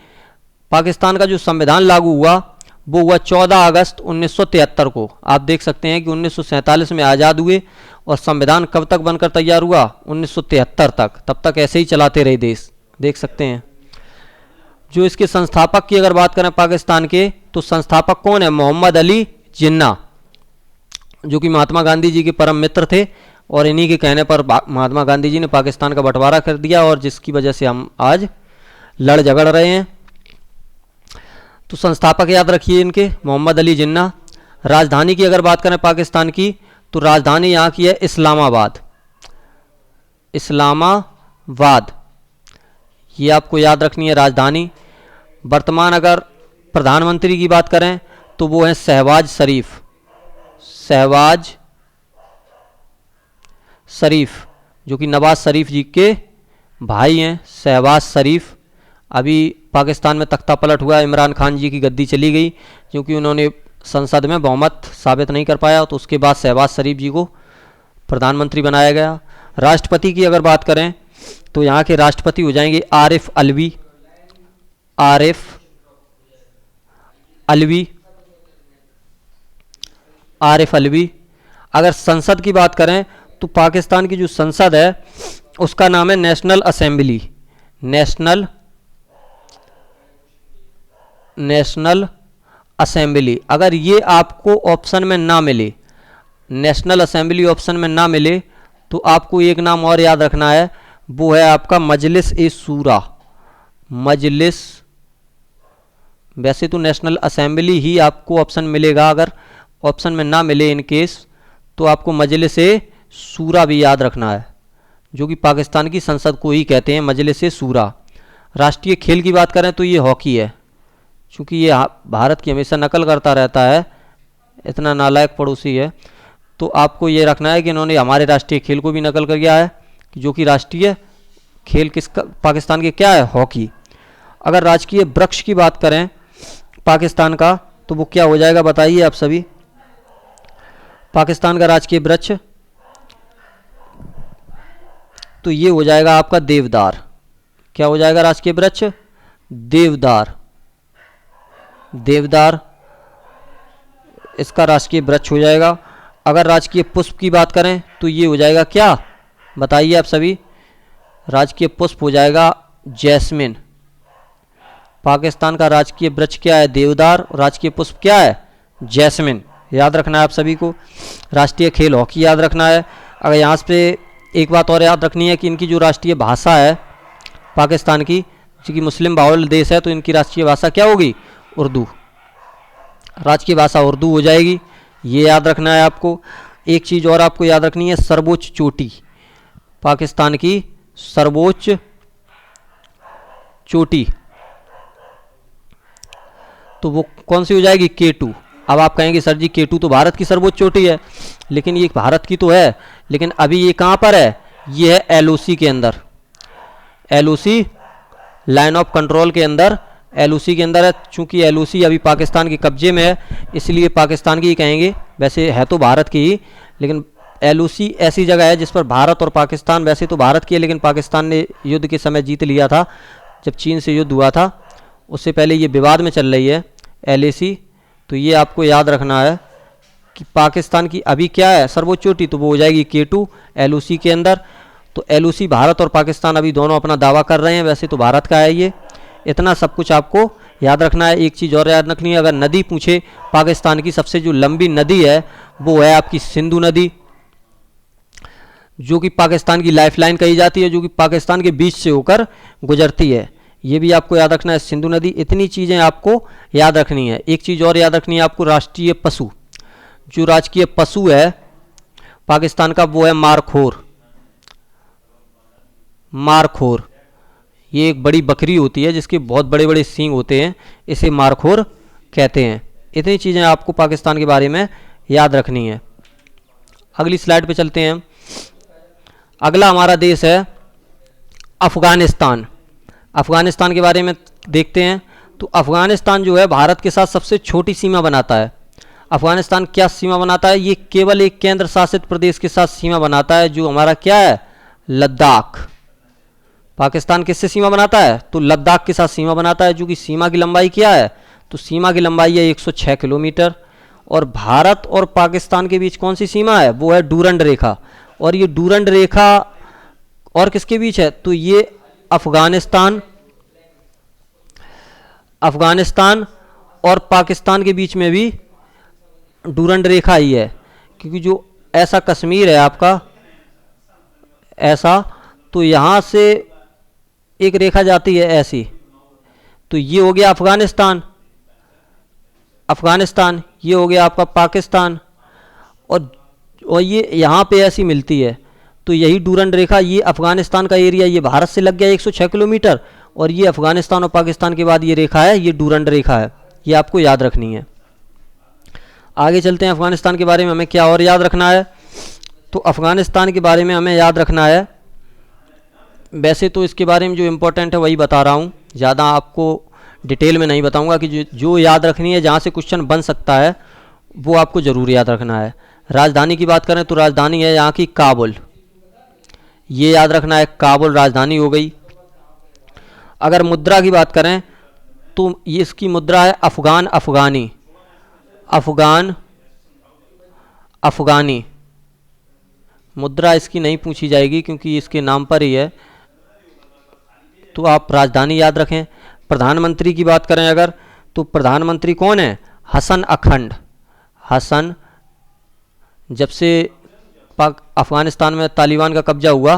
पाकिस्तान का जो संविधान लागू हुआ वो हुआ 14 अगस्त 1973 को। आप देख सकते हैं कि 1947 में आज़ाद हुए और संविधान कब तक बनकर तैयार हुआ, 1973 तक। तब तक ऐसे ही चलाते रहे देश, देख सकते हैं। जो इसके संस्थापक की अगर बात करें पाकिस्तान के, तो संस्थापक कौन है, मोहम्मद अली जिन्ना, जो कि महात्मा गांधी जी के परम मित्र थे। और इन्हीं के कहने पर महात्मा गांधी जी ने पाकिस्तान का बंटवारा कर दिया और जिसकी वजह से हम आज लड़ झगड़ रहे हैं। तो संस्थापक याद रखिए इनके, मोहम्मद अली जिन्ना। राजधानी की अगर बात करें पाकिस्तान की, तो राजधानी यहाँ की है इस्लामाबाद। इस्लामाबाद, ये आपको याद रखनी है राजधानी। वर्तमान अगर प्रधानमंत्री की बात करें तो वो है शहबाज शरीफ। शहबाज शरीफ, जो कि नवाज शरीफ जी के भाई हैं, शहबाज शरीफ। अभी पाकिस्तान में तख्ता पलट हुआ, इमरान खान जी की गद्दी चली गई क्योंकि उन्होंने संसद में बहुमत साबित नहीं कर पाया, तो उसके बाद शहबाज शरीफ जी को प्रधानमंत्री बनाया गया। राष्ट्रपति की अगर बात करें तो यहाँ के राष्ट्रपति हो जाएंगे आरिफ अलवी। आरिफ अलवी, आरिफ अलवी। अगर संसद की बात करें तो पाकिस्तान की जो संसद है उसका नाम है नेशनल असेंबली। National assembly. अगर ये आपको ऑप्शन में ना मिले, नेशनल असेंबली ऑप्शन में ना मिले, तो आपको एक नाम और याद रखना है, वो है आपका मजलिस ए शूरा। मजलिस, वैसे तो नेशनल असेंबली ही आपको ऑप्शन मिलेगा, अगर ऑप्शन में ना मिले इन केस तो आपको मजलिस ए शूरा भी याद रखना है, जो कि पाकिस्तान की संसद को ही कहते हैं मजलिस ए शूरा। राष्ट्रीय खेल की बात करें तो ये हॉकी है, चूँकि ये भारत की हमेशा नकल करता रहता है, इतना नालायक पड़ोसी है। तो आपको ये रखना है कि इन्होंने हमारे राष्ट्रीय खेल को भी नकल कर गया है, जो कि राष्ट्रीय खेल किसका, पाकिस्तान के क्या है, हॉकी। अगर राजकीय वृक्ष की बात करें पाकिस्तान का तो वो क्या हो जाएगा बताइए आप सभी। पाकिस्तान का राजकीय वृक्ष तो ये हो जाएगा आपका देवदार। क्या हो जाएगा राजकीय वृक्ष? देवदार। देवदार इसका राजकीय वृक्ष हो जाएगा। अगर राजकीय पुष्प की बात करें तो ये हो जाएगा क्या, बताइए आप सभी? राजकीय पुष्प हो जाएगा जैस्मिन। पाकिस्तान का राजकीय वृक्ष क्या है? देवदार। राजकीय पुष्प क्या है? जैस्मिन। याद रखना है आप सभी को। राष्ट्रीय खेल हॉकी याद रखना है। अगर यहाँ पे एक बात और याद रखनी है कि इनकी जो राष्ट्रीय भाषा है पाकिस्तान की, क्योंकि मुस्लिम बाहुल देश है, तो इनकी राष्ट्रीय भाषा क्या होगी? उर्दू। राजकीय भाषा उर्दू हो जाएगी, ये याद रखना है आपको। एक चीज़ और आपको याद रखनी है, सर्वोच्च चोटी, पाकिस्तान की सर्वोच्च चोटी, तो वो कौन सी हो जाएगी? K2। अब आप कहेंगे सर जी K2 तो भारत की सर्वोच्च चोटी है, लेकिन ये भारत की तो है, लेकिन अभी ये कहाँ पर है? ये है LOC के अंदर। LOC लाइन ऑफ कंट्रोल के अंदर, LOC के अंदर है। चूंकि LOC अभी पाकिस्तान के कब्जे में है, इसलिए पाकिस्तान की ही कहेंगे। वैसे है तो भारत की ही, लेकिन LOC ऐसी जगह है जिस पर भारत और पाकिस्तान, वैसे तो भारत की है लेकिन पाकिस्तान ने युद्ध के समय जीत लिया था, जब चीन से युद्ध हुआ था, उससे पहले ये विवाद में चल रही है LAC। तो ये आपको याद रखना है कि पाकिस्तान की अभी क्या है सर्वोच्च चोटी, तो वो हो जाएगी K2 LOC के अंदर। तो LOC भारत और पाकिस्तान अभी दोनों अपना दावा कर रहे हैं, वैसे तो भारत का है ये। इतना सब कुछ आपको याद रखना है। एक चीज़ और याद रखनी है, अगर नदी पूछे पाकिस्तान की सबसे जो लंबी नदी है वो है आपकी सिंधु नदी, जो कि पाकिस्तान की लाइफलाइन कही जाती है, जो कि पाकिस्तान के बीच से होकर गुजरती है। ये भी आपको याद रखना है, सिंधु नदी। इतनी चीज़ें आपको याद रखनी है। एक चीज़ और याद रखनी है आपको, राष्ट्रीय पशु, जो राजकीय पशु है पाकिस्तान का वो है मारखोर। मारखोर ये एक बड़ी बकरी होती है जिसके बहुत बड़े बड़े सींग होते हैं, इसे मारखोर कहते हैं। इतनी चीज़ें आपको पाकिस्तान के बारे में याद रखनी है। अगली स्लाइड पे चलते हैं। अगला हमारा देश है अफ़गानिस्तान। अफ़गानिस्तान के बारे में देखते हैं। तो अफ़गानिस्तान जो है भारत के साथ सबसे छोटी सीमा बनाता है। अफ़गानिस्तान क्या सीमा बनाता है? ये केवल एक केंद्र शासित प्रदेश के साथ सीमा बनाता है, जो हमारा क्या है? लद्दाख। पाकिस्तान किससे सीमा बनाता है? तो लद्दाख के साथ सीमा बनाता है, जो कि सीमा की लंबाई क्या है? तो सीमा की लंबाई है 106 किलोमीटर। और भारत और पाकिस्तान के बीच कौन सी सीमा है? वो है डूरंड रेखा। और ये डूरंड रेखा और किसके बीच है? तो ये अफ़गानिस्तान और पाकिस्तान के बीच में भी डूरंड रेखा ही है, क्योंकि जो ऐसा कश्मीर है आपका ऐसा, तो यहाँ से एक रेखा जाती है ऐसी, तो ये हो गया अफ़गानिस्तान, ये हो गया आपका पाकिस्तान, और ये यहाँ पे ऐसी मिलती है। तो यही डूरंड रेखा, ये अफ़गानिस्तान का एरिया, ये भारत से लग गया 106 किलोमीटर, और ये अफ़गानिस्तान और पाकिस्तान के बाद ये रेखा है, ये डूरंड रेखा है। ये आपको याद रखनी है। आगे चलते हैं। अफ़गानिस्तान के बारे में हमें क्या और याद रखना है? तो अफ़गानिस्तान के बारे में हमें याद रखना है, वैसे तो इसके बारे में जो इम्पोर्टेंट है वही बता रहा हूँ, ज़्यादा आपको डिटेल में नहीं बताऊँगा, कि जो याद रखनी है, जहाँ से क्वेश्चन बन सकता है वो आपको ज़रूर याद रखना है। राजधानी की बात करें तो राजधानी है यहाँ की काबुल, ये याद रखना है, काबुल राजधानी हो गई। अगर मुद्रा की बात करें तो ये इसकी मुद्रा है अफ़गानी मुद्रा इसकी नहीं पूछी जाएगी क्योंकि इसके नाम पर ही है, तो आप राजधानी याद रखें। प्रधानमंत्री की बात करें अगर, तो प्रधानमंत्री कौन है? हसन अखंड। हसन, जब से अफ़गानिस्तान में तालिबान का कब्जा हुआ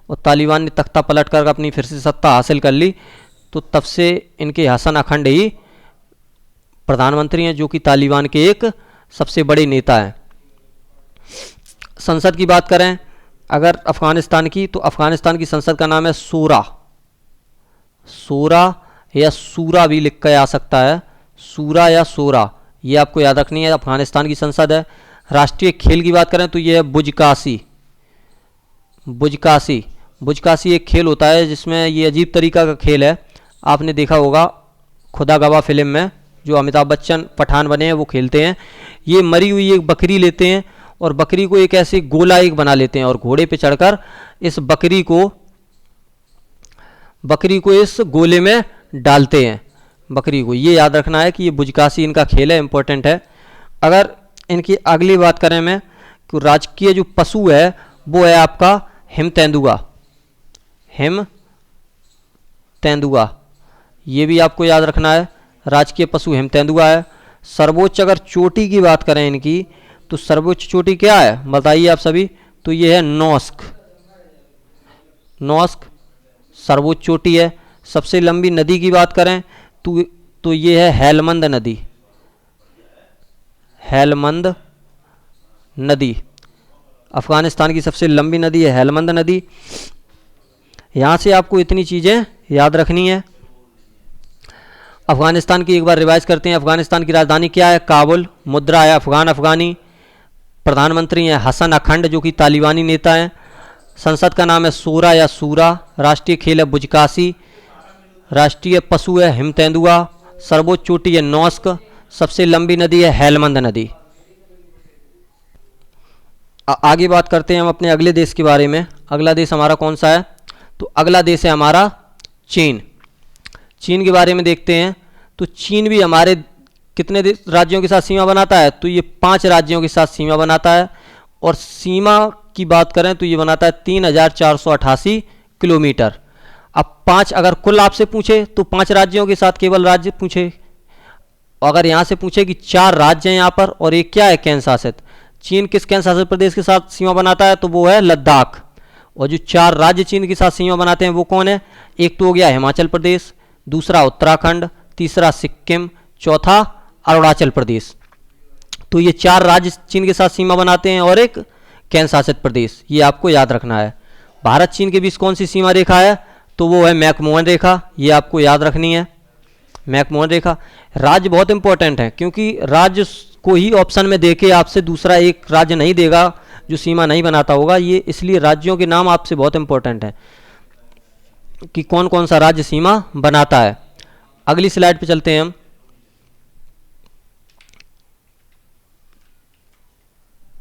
और तालिबान ने तख्ता पलट कर अपनी फिर से सत्ता हासिल कर ली, तो तब से इनके हसन अखंड ही प्रधानमंत्री हैं, जो कि तालिबान के एक सबसे बड़े नेता हैं। संसद की बात करें अगर अफ़गानिस्तान की, तो अफ़गानिस्तान की संसद का नाम है शूरा या सूरा भी लिख कर आ सकता है, सूरा या शूरा, ये आपको याद रखनी है। अफ़गानिस्तान की संसद है। राष्ट्रीय खेल की बात करें तो ये है बुजकाशी एक खेल होता है जिसमें ये अजीब तरीका का खेल है, आपने देखा होगा खुदा गवाह फिल्म में, जो अमिताभ बच्चन पठान बने हैं वो खेलते हैं। ये मरी हुई एक बकरी लेते हैं और बकरी को एक ऐसे गोला एक बना लेते हैं और घोड़े पे चढ़कर इस बकरी को इस गोले में डालते हैं बकरी को। ये याद रखना है कि ये बुजकासी इनका खेल है, इंपॉर्टेंट है। अगर इनकी अगली बात करें मैं कि राजकीय जो पशु है वो है आपका हिम तेंदुआ, ये भी आपको याद रखना है। राजकीय पशु हिम तेंदुआ है। सर्वोच्च अगर चोटी की बात करें इनकी तो सर्वोच्च चोटी क्या है बताइए आप सभी, तो ये है नोस्क सर्वोच्च चोटी है। सबसे लंबी नदी की बात करें तो ये है हेलमंद नदी। अफगानिस्तान की सबसे लंबी नदी है हेलमंद नदी। यहाँ से आपको इतनी चीज़ें याद रखनी है। अफगानिस्तान की एक बार रिवाइज करते हैं। अफगानिस्तान की राजधानी क्या है? काबुल। मुद्रा है अफगानी। प्रधानमंत्री हैं हसन अखंड जो कि तालिबानी नेता हैं। संसद का नाम है सूरा या सूरा। राष्ट्रीय खेल है बुजकासी। राष्ट्रीय पशु है हिम तेंदुआ। सर्वोच्च चोटी है नोस्क। सबसे लंबी नदी है हेलमंद नदी। आगे बात करते हैं हम अपने अगले देश के बारे में। अगला देश हमारा कौन सा है? तो अगला देश है हमारा चीन। चीन के बारे में देखते हैं। तो चीन भी हमारे कितने राज्यों के साथ सीमा बनाता है? तो ये 5 राज्यों के साथ सीमा बनाता है। और सीमा की बात करें तो ये बनाता है 3488 किलोमीटर। अब 5 अगर कुल आपसे पूछे तो 5 राज्यों के साथ केवल राज्य पूछे। अगर यहाँ से पूछे कि 4 राज्य हैं यहाँ पर और एक क्या है केंद्र शासित, चीन किस केंद्र शासित प्रदेश के साथ सीमा बनाता है? तो वो है लद्दाख। और जो 4 राज्य चीन के साथ सीमा बनाते हैं वो कौन है? एक तो हो गया हिमाचल प्रदेश, दूसरा उत्तराखंड, तीसरा सिक्किम, चौथा अरुणाचल प्रदेश। तो ये 4 राज्य चीन के साथ सीमा बनाते हैं और एक केंद्र शासित प्रदेश, ये आपको याद रखना है। भारत चीन के बीच कौन सी सीमा रेखा है? तो वो है मैकमोहन रेखा, ये आपको याद रखनी है। मैकमोहन रेखा। राज्य बहुत इंपॉर्टेंट है क्योंकि राज्य को ही ऑप्शन में देके आपसे दूसरा एक राज्य नहीं देगा जो सीमा नहीं बनाता होगा। ये इसलिए राज्यों के नाम आपसे बहुत इंपॉर्टेंट है कि कौन कौन सा राज्य सीमा बनाता है। अगली स्लाइड पे चलते हैं हम।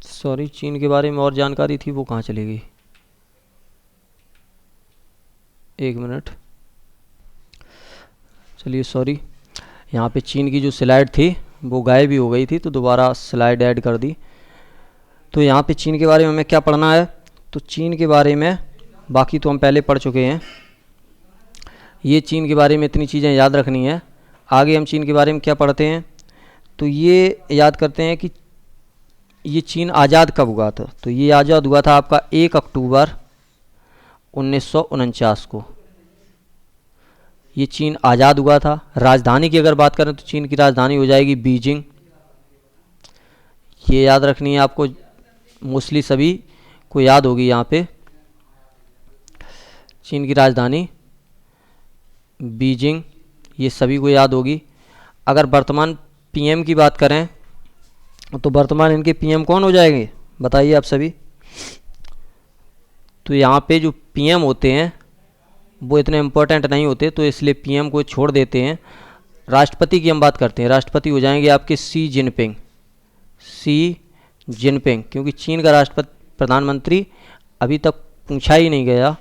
सॉरी, चीन के बारे में और जानकारी थी वो कहाँ चली गई? एक मिनट, चलिए सॉरी, यहाँ पे चीन की जो स्लाइड थी वो गायब भी हो गई थी तो दोबारा स्लाइड ऐड कर दी। तो यहाँ पे चीन के बारे में हमें क्या पढ़ना है? तो चीन के बारे में बाकी तो हम पहले पढ़ चुके हैं। ये चीन के बारे में इतनी चीज़ें याद रखनी है। आगे हम चीन के बारे में क्या पढ़ते हैं तो ये याद करते हैं कि ये चीन आज़ाद कब हुआ था? तो ये आज़ाद हुआ था आपका 1 अक्टूबर 1949 को। ये चीन आज़ाद हुआ था। राजधानी की अगर बात करें तो चीन की राजधानी हो जाएगी बीजिंग। ये याद रखनी है आपको, मोस्टली सभी को याद होगी यहाँ पे। चीन की राजधानी बीजिंग, ये सभी को याद होगी। अगर वर्तमान पीएम की बात करें तो वर्तमान इनके पीएम कौन हो जाएंगे बताइए आप सभी? तो यहाँ पे जो पीएम होते हैं वो इतने इम्पोर्टेंट नहीं होते तो इसलिए पीएम को छोड़ देते हैं। राष्ट्रपति की हम बात करते हैं। राष्ट्रपति हो जाएंगे आपके शी जिनपिंग, क्योंकि चीन का राष्ट्रपति प्रधानमंत्री अभी तक पूछा ही नहीं गया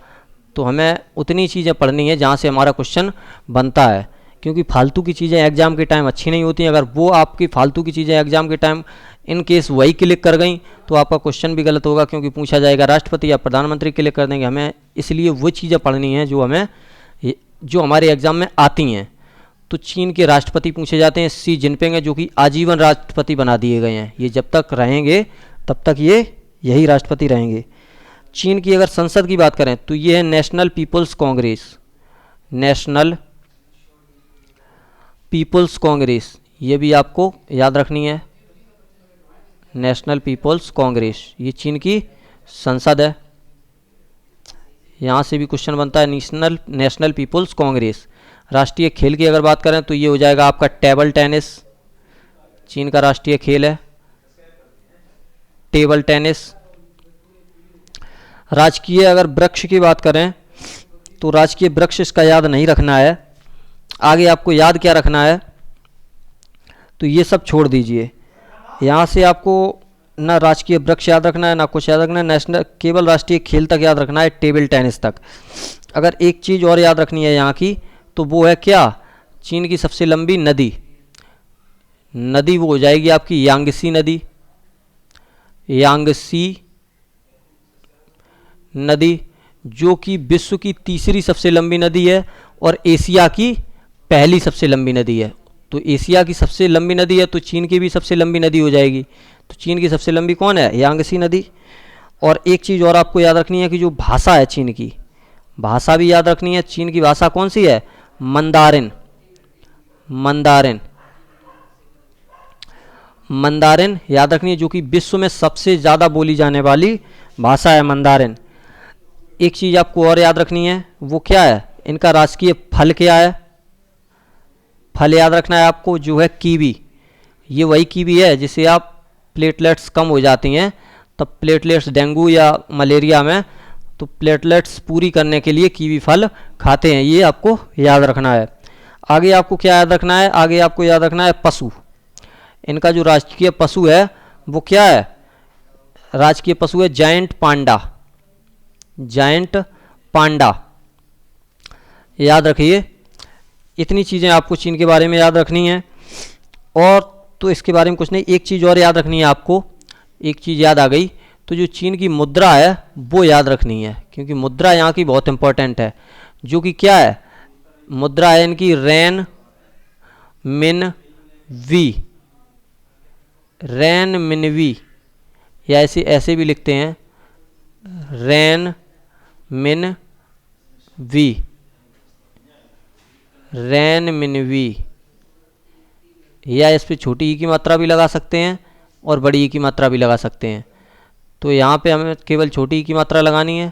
तो हमें उतनी चीज़ें पढ़नी है जहाँ से हमारा क्वेश्चन बनता है, क्योंकि फालतू की चीज़ें एग्जाम के टाइम अच्छी नहीं होती हैं। अगर वो आपकी फालतू की चीज़ें एग्जाम के टाइम इन केस वही क्लिक कर गई तो आपका क्वेश्चन भी गलत होगा, क्योंकि पूछा जाएगा राष्ट्रपति या प्रधानमंत्री क्लिक कर देंगे। हमें इसलिए वो चीज़ें पढ़नी हैं जो हमारे एग्जाम में आती हैं। तो चीन के राष्ट्रपति पूछे जाते हैं शी जिनपिंग है, जो कि आजीवन राष्ट्रपति बना दिए गए हैं। ये जब तक रहेंगे तब तक ये यही राष्ट्रपति रहेंगे। चीन की अगर संसद की बात करें तो ये है नेशनल पीपल्स कांग्रेस, ये भी आपको याद रखनी है। नेशनल पीपल्स कांग्रेस, ये चीन की संसद है। यहाँ से भी क्वेश्चन बनता है नेशनल पीपल्स कांग्रेस। राष्ट्रीय खेल की अगर बात करें तो ये हो जाएगा आपका टेबल टेनिस, चीन का राष्ट्रीय खेल है टेबल टेनिस। राजकीय अगर वृक्ष की बात करें तो राजकीय वृक्ष इसका याद नहीं रखना है। आगे आपको याद क्या रखना है तो ये सब छोड़ दीजिए। यहाँ से आपको ना राजकीय वृक्ष याद रखना है, ना कुछ याद रखना है, नेशनल केवल राष्ट्रीय खेल तक याद रखना है, टेबल टेनिस तक। अगर एक चीज़ और याद रखनी है यहाँ की, तो वो है क्या, चीन की सबसे लंबी नदी, नदी वो हो जाएगी आपकी यांगसी नदी, यांगसी नदी, जो कि विश्व की तीसरी सबसे लंबी नदी है और एशिया की पहली सबसे लंबी नदी है। तो एशिया की सबसे लंबी नदी है तो चीन की भी सबसे लंबी नदी हो जाएगी। तो चीन की सबसे लंबी कौन है, यांगसी नदी। और एक चीज़ और आपको याद रखनी है कि जो भाषा है चीन की, भाषा भी याद रखनी है। चीन की भाषा कौन सी है, मंदारिन, मंदारिन, मंदारिन याद रखनी है, जो कि विश्व में सबसे ज़्यादा बोली जाने वाली भाषा है, मंदारिन। एक चीज़ आपको और याद रखनी है, वो क्या है, इनका राजकीय फल क्या है, फल याद रखना है आपको, जो है कीवी। ये वही कीवी है जिसे आप प्लेटलेट्स कम हो जाती हैं तब प्लेटलेट्स डेंगू या मलेरिया में, तो प्लेटलेट्स पूरी करने के लिए कीवी फल खाते हैं, ये आपको याद रखना है। आगे आपको क्या याद रखना है, आगे आपको याद रखना है पशु। इनका जो राजकीय पशु है वो क्या है, राजकीय पशु है जायंट पांडा, जायंट पांडा, याद रखिए। इतनी चीज़ें आपको चीन के बारे में याद रखनी है। और तो इसके बारे में कुछ नहीं, एक चीज़ और याद रखनी है आपको, एक चीज़ याद आ गई, तो जो चीन की मुद्रा है वो याद रखनी है, क्योंकि मुद्रा यहाँ की बहुत इंपॉर्टेंट है, जो कि क्या है, मुद्रा है इनकी रेन मिन वी, रेन मिन वी, या ऐसे ऐसे भी लिखते हैं, रेन मिन वी, रेन मिन वी, या इस पे छोटी ई की मात्रा भी लगा सकते हैं और बड़ी ई की मात्रा भी लगा सकते हैं। तो यहाँ पे हमें केवल छोटी ई की मात्रा लगानी है,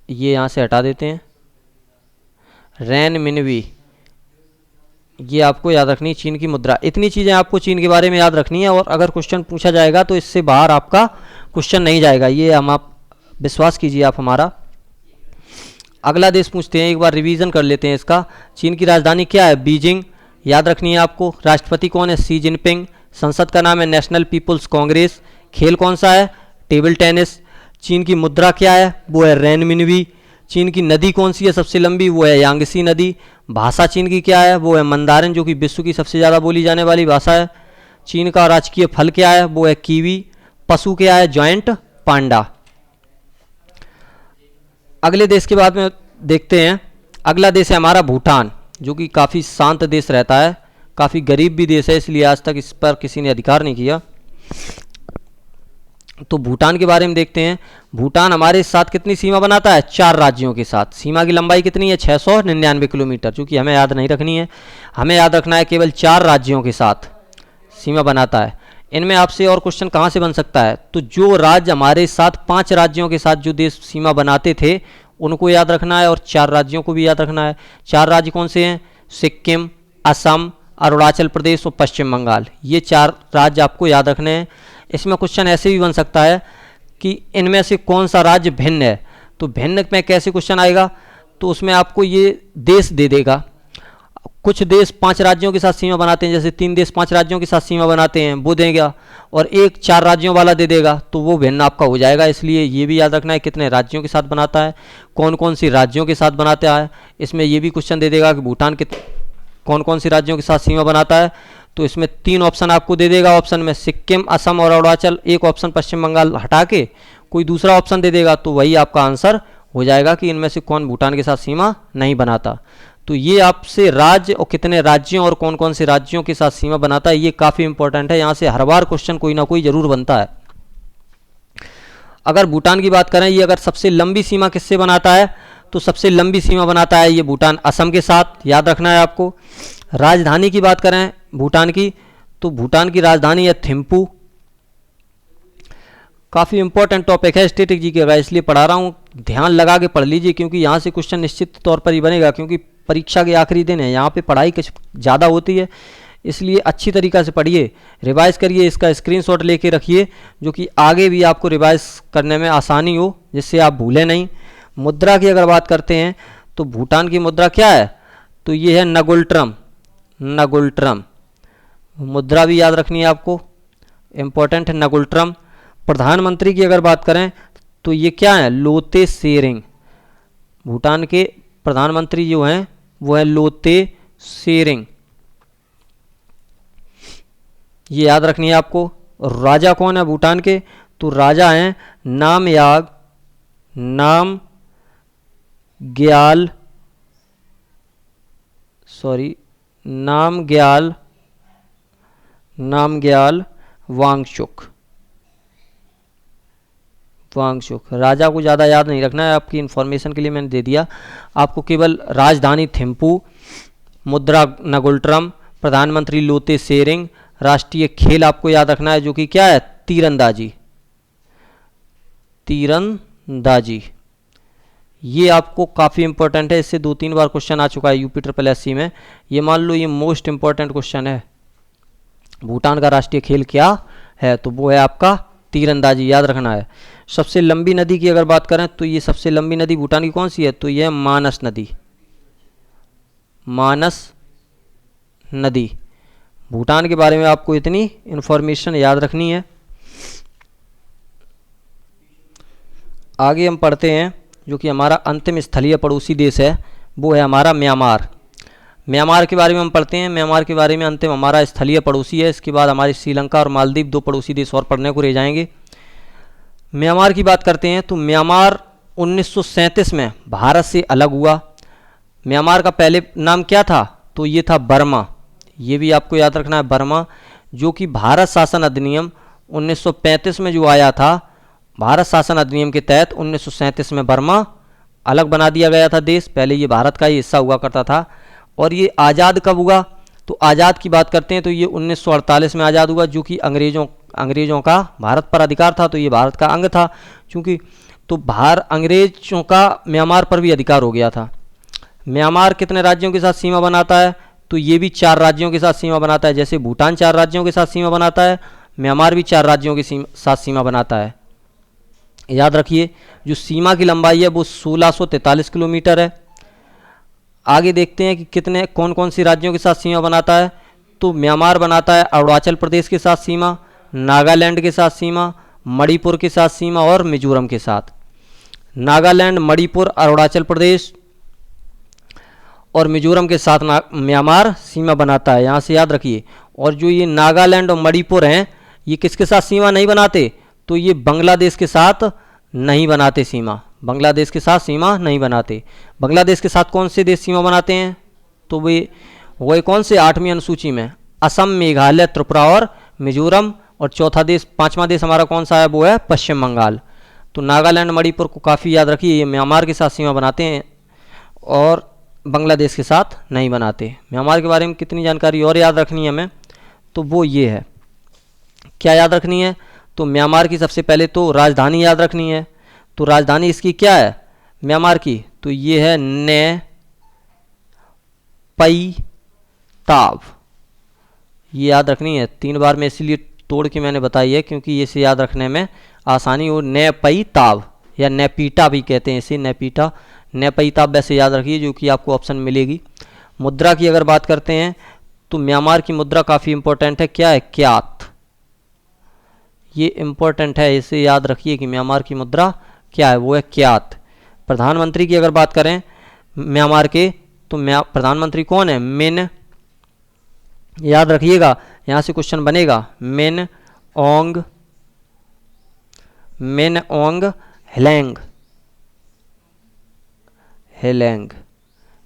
ये यहाँ से हटा देते हैं, रेन मिनवी, ये आपको याद रखनी है, चीन की मुद्रा। इतनी चीज़ें आपको चीन के बारे में याद रखनी है, और अगर क्वेश्चन पूछा जाएगा तो इससे बाहर आपका क्वेश्चन नहीं जाएगा, ये आप विश्वास कीजिए आप हमारा। अगला देश पूछते हैं, एक बार रिवीजन कर लेते हैं इसका। चीन की राजधानी क्या है, बीजिंग, याद रखनी है आपको। राष्ट्रपति कौन है, शी जिनपिंग। संसद का नाम है नेशनल पीपुल्स कांग्रेस। खेल कौन सा है, टेबल टेनिस। चीन की मुद्रा क्या है, वो है रेन मिनवी। चीन की नदी कौन सी है सबसे लंबी, वो है यांगसी नदी। भाषा चीन की क्या है, वो है मंदारिन, जो कि विश्व की सबसे ज़्यादा बोली जाने वाली भाषा है। चीन का राजकीय फल क्या है, वो है कीवी। पशु क्या है, जॉइंट पांडा। अगले देश के बाद में देखते हैं, अगला देश है हमारा भूटान, जो कि काफ़ी शांत देश रहता है, काफ़ी गरीब भी देश है, इसलिए आज तक इस पर किसी ने अधिकार नहीं किया। तो भूटान के बारे में देखते हैं। भूटान हमारे साथ कितनी सीमा बनाता है, 4 राज्यों के साथ। सीमा की लंबाई कितनी है, 699 किलोमीटर, जो कि हमें याद नहीं रखनी है, हमें याद रखना है केवल 4 राज्यों के साथ सीमा बनाता है। इनमें आपसे और क्वेश्चन कहाँ से बन सकता है, तो जो राज्य हमारे साथ 5 राज्यों के साथ जो देश सीमा बनाते थे उनको याद रखना है, और 4 राज्यों को भी याद रखना है। 4 राज्य कौन से हैं, सिक्किम, असम, अरुणाचल प्रदेश और पश्चिम बंगाल। ये 4 राज्य आपको याद रखने हैं। इसमें क्वेश्चन ऐसे भी बन सकता है कि इनमें से कौन सा राज्य भिन्न है, तो भिन्न में कैसे क्वेश्चन आएगा, तो उसमें आपको ये देश दे देगा। कुछ देश 5 राज्यों के साथ सीमा बनाते हैं, जैसे 3 देश 5 राज्यों के साथ सीमा बनाते हैं, वो देगा, और एक 4 राज्यों वाला दे देगा, तो वो भिन्न आपका हो जाएगा। इसलिए ये भी याद रखना है कितने राज्यों के साथ बनाता है, कौन कौन सी राज्यों के साथ बनाता है। इसमें ये भी क्वेश्चन दे देगा कि भूटान कौन कौन सी राज्यों के साथ सीमा बनाता है, तो इसमें 3 ऑप्शन आपको दे देगा। ऑप्शन में सिक्किम, असम और अरुणाचल, एक ऑप्शन पश्चिम बंगाल हटा के कोई दूसरा ऑप्शन दे देगा, तो वही आपका आंसर हो जाएगा कि इनमें से कौन भूटान के साथ सीमा नहीं बनाता। तो ये आपसे राज्य और कितने राज्यों और कौन कौन से राज्यों के साथ सीमा बनाता है, ये काफ़ी इंपॉर्टेंट है, यहाँ से हर बार क्वेश्चन कोई ना कोई जरूर बनता है। अगर भूटान की बात करें, ये अगर सबसे लंबी सीमा किससे बनाता है, तो सबसे लंबी सीमा बनाता है ये भूटान असम के साथ, याद रखना है आपको। राजधानी की बात करें भूटान की, तो भूटान की राजधानी है थिम्पू। काफ़ी इंपॉर्टेंट टॉपिक है स्टैटिक जी का, इसलिए पढ़ा रहा हूँ, ध्यान लगा के पढ़ लीजिए, क्योंकि यहाँ से क्वेश्चन निश्चित तौर पर ही बनेगा, क्योंकि परीक्षा के आखिरी दिन है, यहाँ पे पढ़ाई कुछ ज़्यादा होती है, इसलिए अच्छी तरीक़ा से पढ़िए, रिवाइज़ करिए, इसका स्क्रीनशॉट लेके रखिए, जो कि आगे भी आपको रिवाइज़ करने में आसानी हो, जिससे आप भूलें नहीं। मुद्रा की अगर बात करते हैं, तो भूटान की मुद्रा क्या है, तो ये है नगुल्ट्रम, नगुल्ट्रम मुद्रा भी याद रखनी है आपको, इम्पोर्टेंट है नगुल्ट्रम। प्रधानमंत्री की अगर बात करें तो ये क्या है, लोते शेरिंग। भूटान के प्रधानमंत्री जो हैं वो है लोते शेरिंग, ये याद रखनी है आपको। राजा कौन है भूटान के, तो राजा हैं नामग्याल वांगचुक। राजा को ज़्यादा याद नहीं रखना है, आपकी इन्फॉर्मेशन के लिए मैंने दे दिया। आपको केवल राजधानी थिम्पू, मुद्रा नगुल्ट्रम, प्रधानमंत्री लोते शेरिंग, राष्ट्रीय खेल आपको याद रखना है जो कि क्या है, तीरंदाजी। ये आपको काफ़ी इंपॉर्टेंट है, इससे 2-3 बार क्वेश्चन आ चुका है यूपी SSC में। ये मान लो ये मोस्ट इंपॉर्टेंट क्वेश्चन है। भूटान का राष्ट्रीय खेल क्या है, तो वो है आपका तीरंदाजी, याद रखना है। सबसे लंबी नदी की अगर बात करें तो ये सबसे लंबी नदी भूटान की कौन सी है, तो ये मानस नदी। भूटान के बारे में आपको इतनी इंफॉर्मेशन याद रखनी है। आगे हम पढ़ते हैं जो कि हमारा अंतिम स्थलीय पड़ोसी देश है, वो है हमारा म्यांमार के बारे में हम पढ़ते हैं। म्यांमार के बारे में अंतिम हमारा स्थलीय पड़ोसी है। इसके बाद हमारे श्रीलंका और मालदीव 2 पड़ोसी देश और पढ़ने को रह जाएंगे। म्यांमार की बात करते हैं तो म्यांमार 1937 में भारत से अलग हुआ। म्यांमार का पहले नाम क्या था, तो ये था बर्मा। ये भी आपको याद रखना है, बर्मा, जो कि भारत शासन अधिनियम 1935 में जो आया था, भारत शासन अधिनियम के तहत 1937 में बर्मा अलग बना दिया गया था देश। पहले ये भारत का ही हिस्सा हुआ करता था। और ये आज़ाद कब हुआ, तो आज़ाद की बात करते हैं तो ये 1948 में आज़ाद हुआ, जो कि अंग्रेज़ों का भारत पर अधिकार था, तो ये भारत का अंग था। चूँकि तो अंग्रेज़ों का म्यांमार पर भी अधिकार हो गया था। म्यांमार कितने राज्यों के साथ सीमा बनाता है, तो ये भी 4 राज्यों के साथ सीमा बनाता है। जैसे भूटान 4 राज्यों के साथ सीमा बनाता है, म्यांमार भी 4 राज्यों के साथ सीमा बनाता है। याद रखिए, जो सीमा की लंबाई है वो 1643 किलोमीटर है। आगे देखते हैं कि कौन कौन सी राज्यों के साथ सीमा बनाता है, तो म्यांमार बनाता है अरुणाचल प्रदेश के साथ सीमा, नागालैंड के साथ सीमा, मणिपुर के साथ सीमा और मिजोरम के साथ। नागालैंड, मणिपुर, अरुणाचल प्रदेश और मिजोरम के साथ म्यांमार सीमा बनाता है, यहाँ से याद रखिए। और जो ये नागालैंड और मणिपुर हैं, ये किसके साथ सीमा नहीं बनाते, तो ये बांग्लादेश के साथ नहीं बनाते सीमा, बांग्लादेश के साथ सीमा नहीं बनाते। बांग्लादेश के साथ कौन से देश सीमा बनाते हैं, तो वे कौन से 8वीं अनुसूची में, असम, मेघालय, त्रिपुरा और मिजोरम। और पांचवा देश हमारा कौन सा है, वो है पश्चिम बंगाल। तो नागालैंड, मणिपुर को काफ़ी याद रखिए, ये म्यांमार के साथ सीमा बनाते हैं और बांग्लादेश के साथ नहीं बनाते। म्यांमार के बारे में कितनी जानकारी और याद रखनी है हमें, तो वो ये है, क्या याद रखनी है, तो म्यांमार की सबसे पहले तो राजधानी याद रखनी है। तो राजधानी इसकी क्या है म्यांमार की, तो ये है ने पई ताव, ये याद रखनी है। 3 बार में इसीलिए तोड़ के मैंने बताई है क्योंकि इसे याद रखने में आसानी हो। ने पई ताव या नेपीटा भी कहते हैं इसे, नेपीटा, ने पई ताव वैसे याद रखिए, जो कि आपको ऑप्शन मिलेगी। मुद्रा की अगर बात करते हैं तो म्यांमार की मुद्रा काफ़ी इंपॉर्टेंट है, क्या है, क्यात। ये इंपॉर्टेंट है, इसे याद रखिए कि म्यांमार की मुद्रा क्या है, वो है क्यात। प्रधानमंत्री की अगर बात करें म्यांमार के, तो प्रधानमंत्री कौन है, मिन, याद रखिएगा, यहाँ से क्वेश्चन बनेगा, मिन ओंग हेलेंग,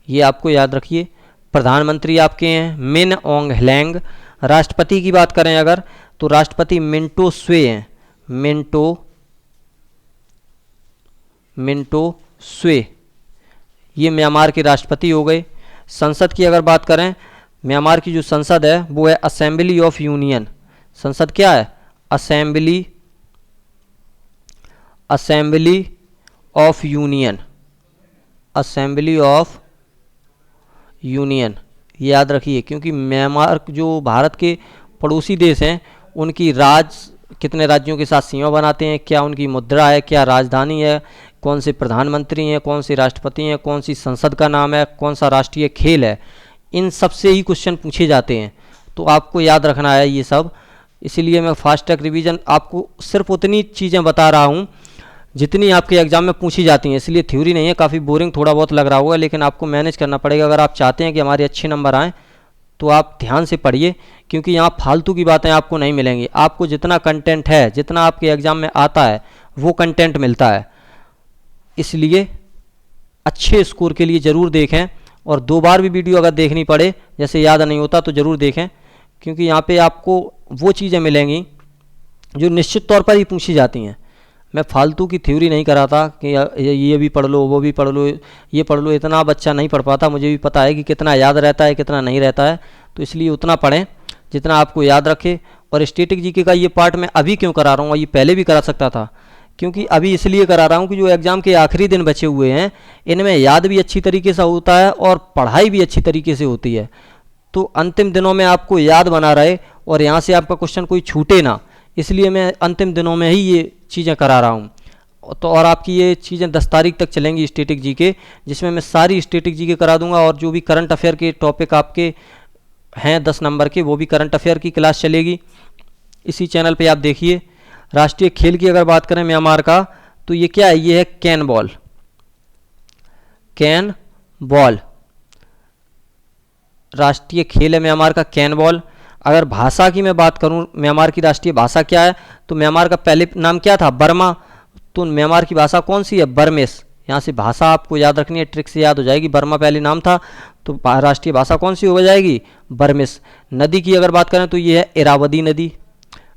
ये आपको याद रखिए। प्रधानमंत्री आपके हैं मिन ओंग हेलेंग। राष्ट्रपति की बात करें अगर, तो राष्ट्रपति मिंटो स्वे हैं, मिंटो स्वे, ये म्यांमार के राष्ट्रपति हो गए। संसद की अगर बात करें, म्यांमार की जो संसद है वो है असेंबली ऑफ यूनियन। संसद क्या है, असेंबली ऑफ यूनियन, ये याद रखिए, क्योंकि म्यांमार जो भारत के पड़ोसी देश हैं उनकी कितने राज्यों के साथ सीमा बनाते हैं, क्या उनकी मुद्रा है, क्या राजधानी है, कौन से प्रधानमंत्री हैं, कौन से राष्ट्रपति हैं, कौन सी संसद का नाम है, कौन सा राष्ट्रीय खेल है, इन सब से ही क्वेश्चन पूछे जाते हैं। तो आपको याद रखना है ये सब, इसीलिए मैं फास्ट ट्रैक रिवीजन आपको सिर्फ उतनी चीज़ें बता रहा हूँ जितनी आपके एग्जाम में पूछी जाती हैं। इसलिए थ्योरी नहीं है, काफ़ी बोरिंग थोड़ा बहुत लग रहा होगा, लेकिन आपको मैनेज करना पड़ेगा। अगर आप चाहते हैं कि हमारे अच्छे नंबर आएँ तो आप ध्यान से पढ़िए, क्योंकि यहाँ फालतू की बातें आपको नहीं मिलेंगी। आपको जितना कंटेंट है, जितना आपके एग्ज़ाम में आता है, वो कंटेंट मिलता है। इसलिए अच्छे स्कोर के लिए ज़रूर देखें, और 2 बार भी वीडियो अगर देखनी पड़े, जैसे याद नहीं होता तो ज़रूर देखें, क्योंकि यहाँ पे आपको वो चीज़ें मिलेंगी जो निश्चित तौर पर ही पूछी जाती हैं। मैं फालतू की थ्योरी नहीं कराता कि ये भी पढ़ लो, वो भी पढ़ लो, ये पढ़ लो। इतना बच्चा नहीं पढ़ पाता, मुझे भी पता है कि कितना याद रहता है, कितना नहीं रहता है। तो इसलिए उतना पढ़ें जितना आपको याद रखे। और स्टैटिक जीके का ये पार्ट मैं अभी क्यों करा रहा हूँ, ये पहले भी करा सकता था, क्योंकि अभी इसलिए करा रहा हूँ कि जो एग्ज़ाम के आखिरी दिन बचे हुए हैं, इनमें याद भी अच्छी तरीके से होता है और पढ़ाई भी अच्छी तरीके से होती है। तो अंतिम दिनों में आपको याद बना रहे और यहाँ से आपका क्वेश्चन कोई छूटे ना, इसलिए मैं अंतिम दिनों में ही ये चीज़ें करा रहा हूँ। तो और आपकी ये चीज़ें 10 तारीख तक चलेंगी स्टैटिक जीके, जिसमें मैं सारी स्टैटिक जीके करा दूंगा। और जो भी करंट अफेयर के टॉपिक आपके हैं 10 नंबर के, वो भी करंट अफेयर की क्लास चलेगी इसी चैनल पे, आप देखिए। राष्ट्रीय खेल की अगर बात करें म्यांमार का, तो ये क्या है, ये है कैन बॉल। कैन बॉल राष्ट्रीय खेल है म्यांमार का, कैन बॉल। अगर भाषा की मैं बात करूं, म्यांमार की राष्ट्रीय भाषा क्या है, तो म्यांमार का पहले नाम क्या था, बर्मा। तो म्यांमार की भाषा कौन सी है, बर्मेस। यहाँ से भाषा आपको याद रखनी है, ट्रिक से याद हो जाएगी। बर्मा पहले नाम था, तो राष्ट्रीय भाषा कौन सी हो जाएगी, बर्मेस। नदी की अगर बात करें तो ये है इरावदी नदी।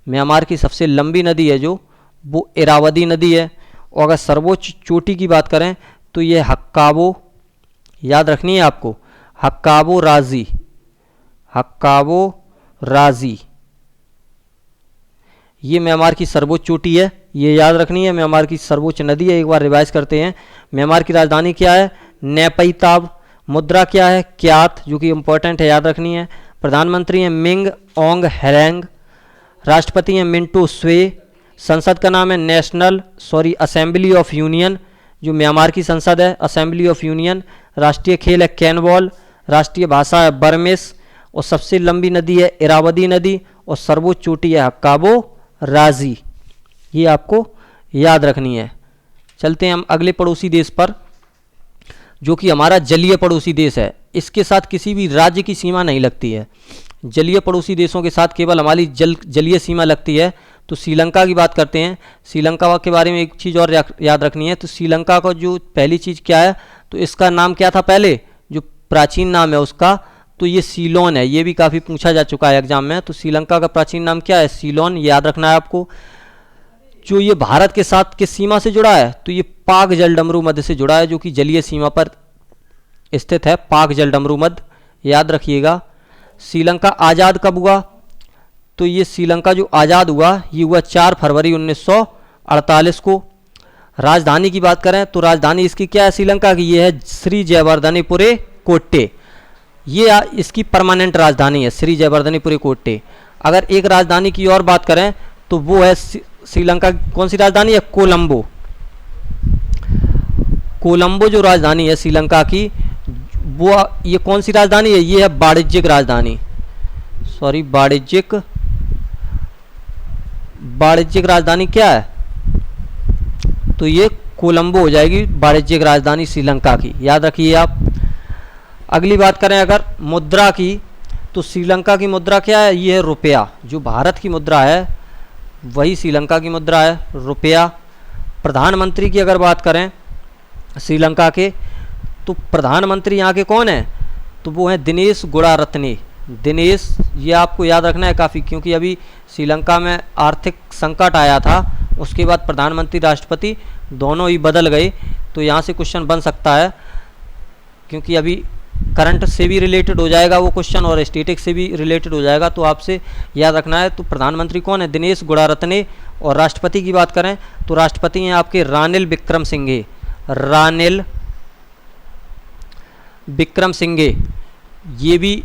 म्यांमार की सबसे लंबी नदी है जो, वो इरावदी नदी है। और अगर सर्वोच्च चोटी की बात करें तो ये हक्काबो, याद रखनी है आपको, हक्काबो राजी। हक्काबो राजी ये म्यांमार की सर्वोच्च चोटी है, ये याद रखनी है। म्यांमार की सर्वोच्च नदी है, एक बार रिवाइज करते हैं। म्यांमार की राजधानी क्या है, नेपैताब। मुद्रा क्या है, क्यात, जो कि इंपॉर्टेंट है, याद रखनी है। प्रधानमंत्री हैं मिंग ओंग हैरेंग। राष्ट्रपति हैं मिंटो स्वे। संसद का नाम है असेंबली ऑफ यूनियन, जो म्यांमार की संसद है, असेंबली ऑफ यूनियन। राष्ट्रीय खेल है कैन बॉल। राष्ट्रीय भाषा है बर्मेस। और सबसे लंबी नदी है इरावदी नदी। और सर्वोच्च चोटी है हक्काबो राजी। ये आपको याद रखनी है। चलते हैं हम अगले पड़ोसी देश पर, जो कि हमारा जलीय पड़ोसी देश है। इसके साथ किसी भी राज्य की सीमा नहीं लगती है। जलीय पड़ोसी देशों के साथ केवल हमारी जलीय सीमा लगती है। तो श्रीलंका की बात करते हैं। श्रीलंका के बारे में एक चीज़ और याद रखनी है। तो श्रीलंका का जो पहली चीज़ क्या है, तो इसका नाम क्या था पहले, जो प्राचीन नाम है उसका, तो ये सीलोन है। ये भी काफ़ी पूछा जा चुका है एग्जाम में। तो श्रीलंका का प्राचीन नाम क्या है, सीलोन, याद रखना है आपको। जो ये भारत के साथ किस सीमा से जुड़ा है, तो ये पाक जलडमरू मध्य से जुड़ा है, जो कि जलीय सीमा पर स्थित है, पाक जलडमरू मध्य, याद रखिएगा। श्रीलंका आज़ाद कब हुआ, तो ये श्रीलंका जो आज़ाद हुआ, ये हुआ 4 फरवरी 1948 को। राजधानी की बात करें तो राजधानी इसकी क्या है श्रीलंका की, ये है श्री जयवर्धनेपुरे कोट्टे। ये इसकी परमानेंट राजधानी है, श्री जयवर्धनेपुरे कोट्टे। अगर एक राजधानी की और बात करें तो वो है श्रीलंका की कौन सी राजधानी है, कोलंबो। कोलंबो जो राजधानी है श्रीलंका की, वो ये कौन सी राजधानी है, ये है वाणिज्यिक राजधानी। वाणिज्यिक राजधानी क्या है, तो ये कोलंबो हो जाएगी वाणिज्यिक राजधानी श्रीलंका की, याद रखिए आप। अगली बात करें अगर मुद्रा की, तो श्रीलंका की मुद्रा क्या है, ये है रुपया। जो भारत की मुद्रा है वही श्रीलंका की मुद्रा है, रुपया। प्रधानमंत्री की अगर बात करें श्रीलंका के, तो प्रधानमंत्री यहाँ के कौन है, तो वो हैं दिनेश गुणारत्ने। दिनेश, ये आपको याद रखना है काफ़ी, क्योंकि अभी श्रीलंका में आर्थिक संकट आया था, उसके बाद प्रधानमंत्री राष्ट्रपति दोनों ही बदल गए। तो यहाँ से क्वेश्चन बन सकता है, क्योंकि अभी करंट से भी रिलेटेड हो जाएगा वो क्वेश्चन और स्टैटिक से भी रिलेटेड हो जाएगा, तो आपसे याद रखना है। तो प्रधानमंत्री कौन है, दिनेश गुणारत्ने। और राष्ट्रपति की बात करें तो राष्ट्रपति हैं आपके रानिल विक्रमसिंघे। रानिल विक्रमसिंघे, ये भी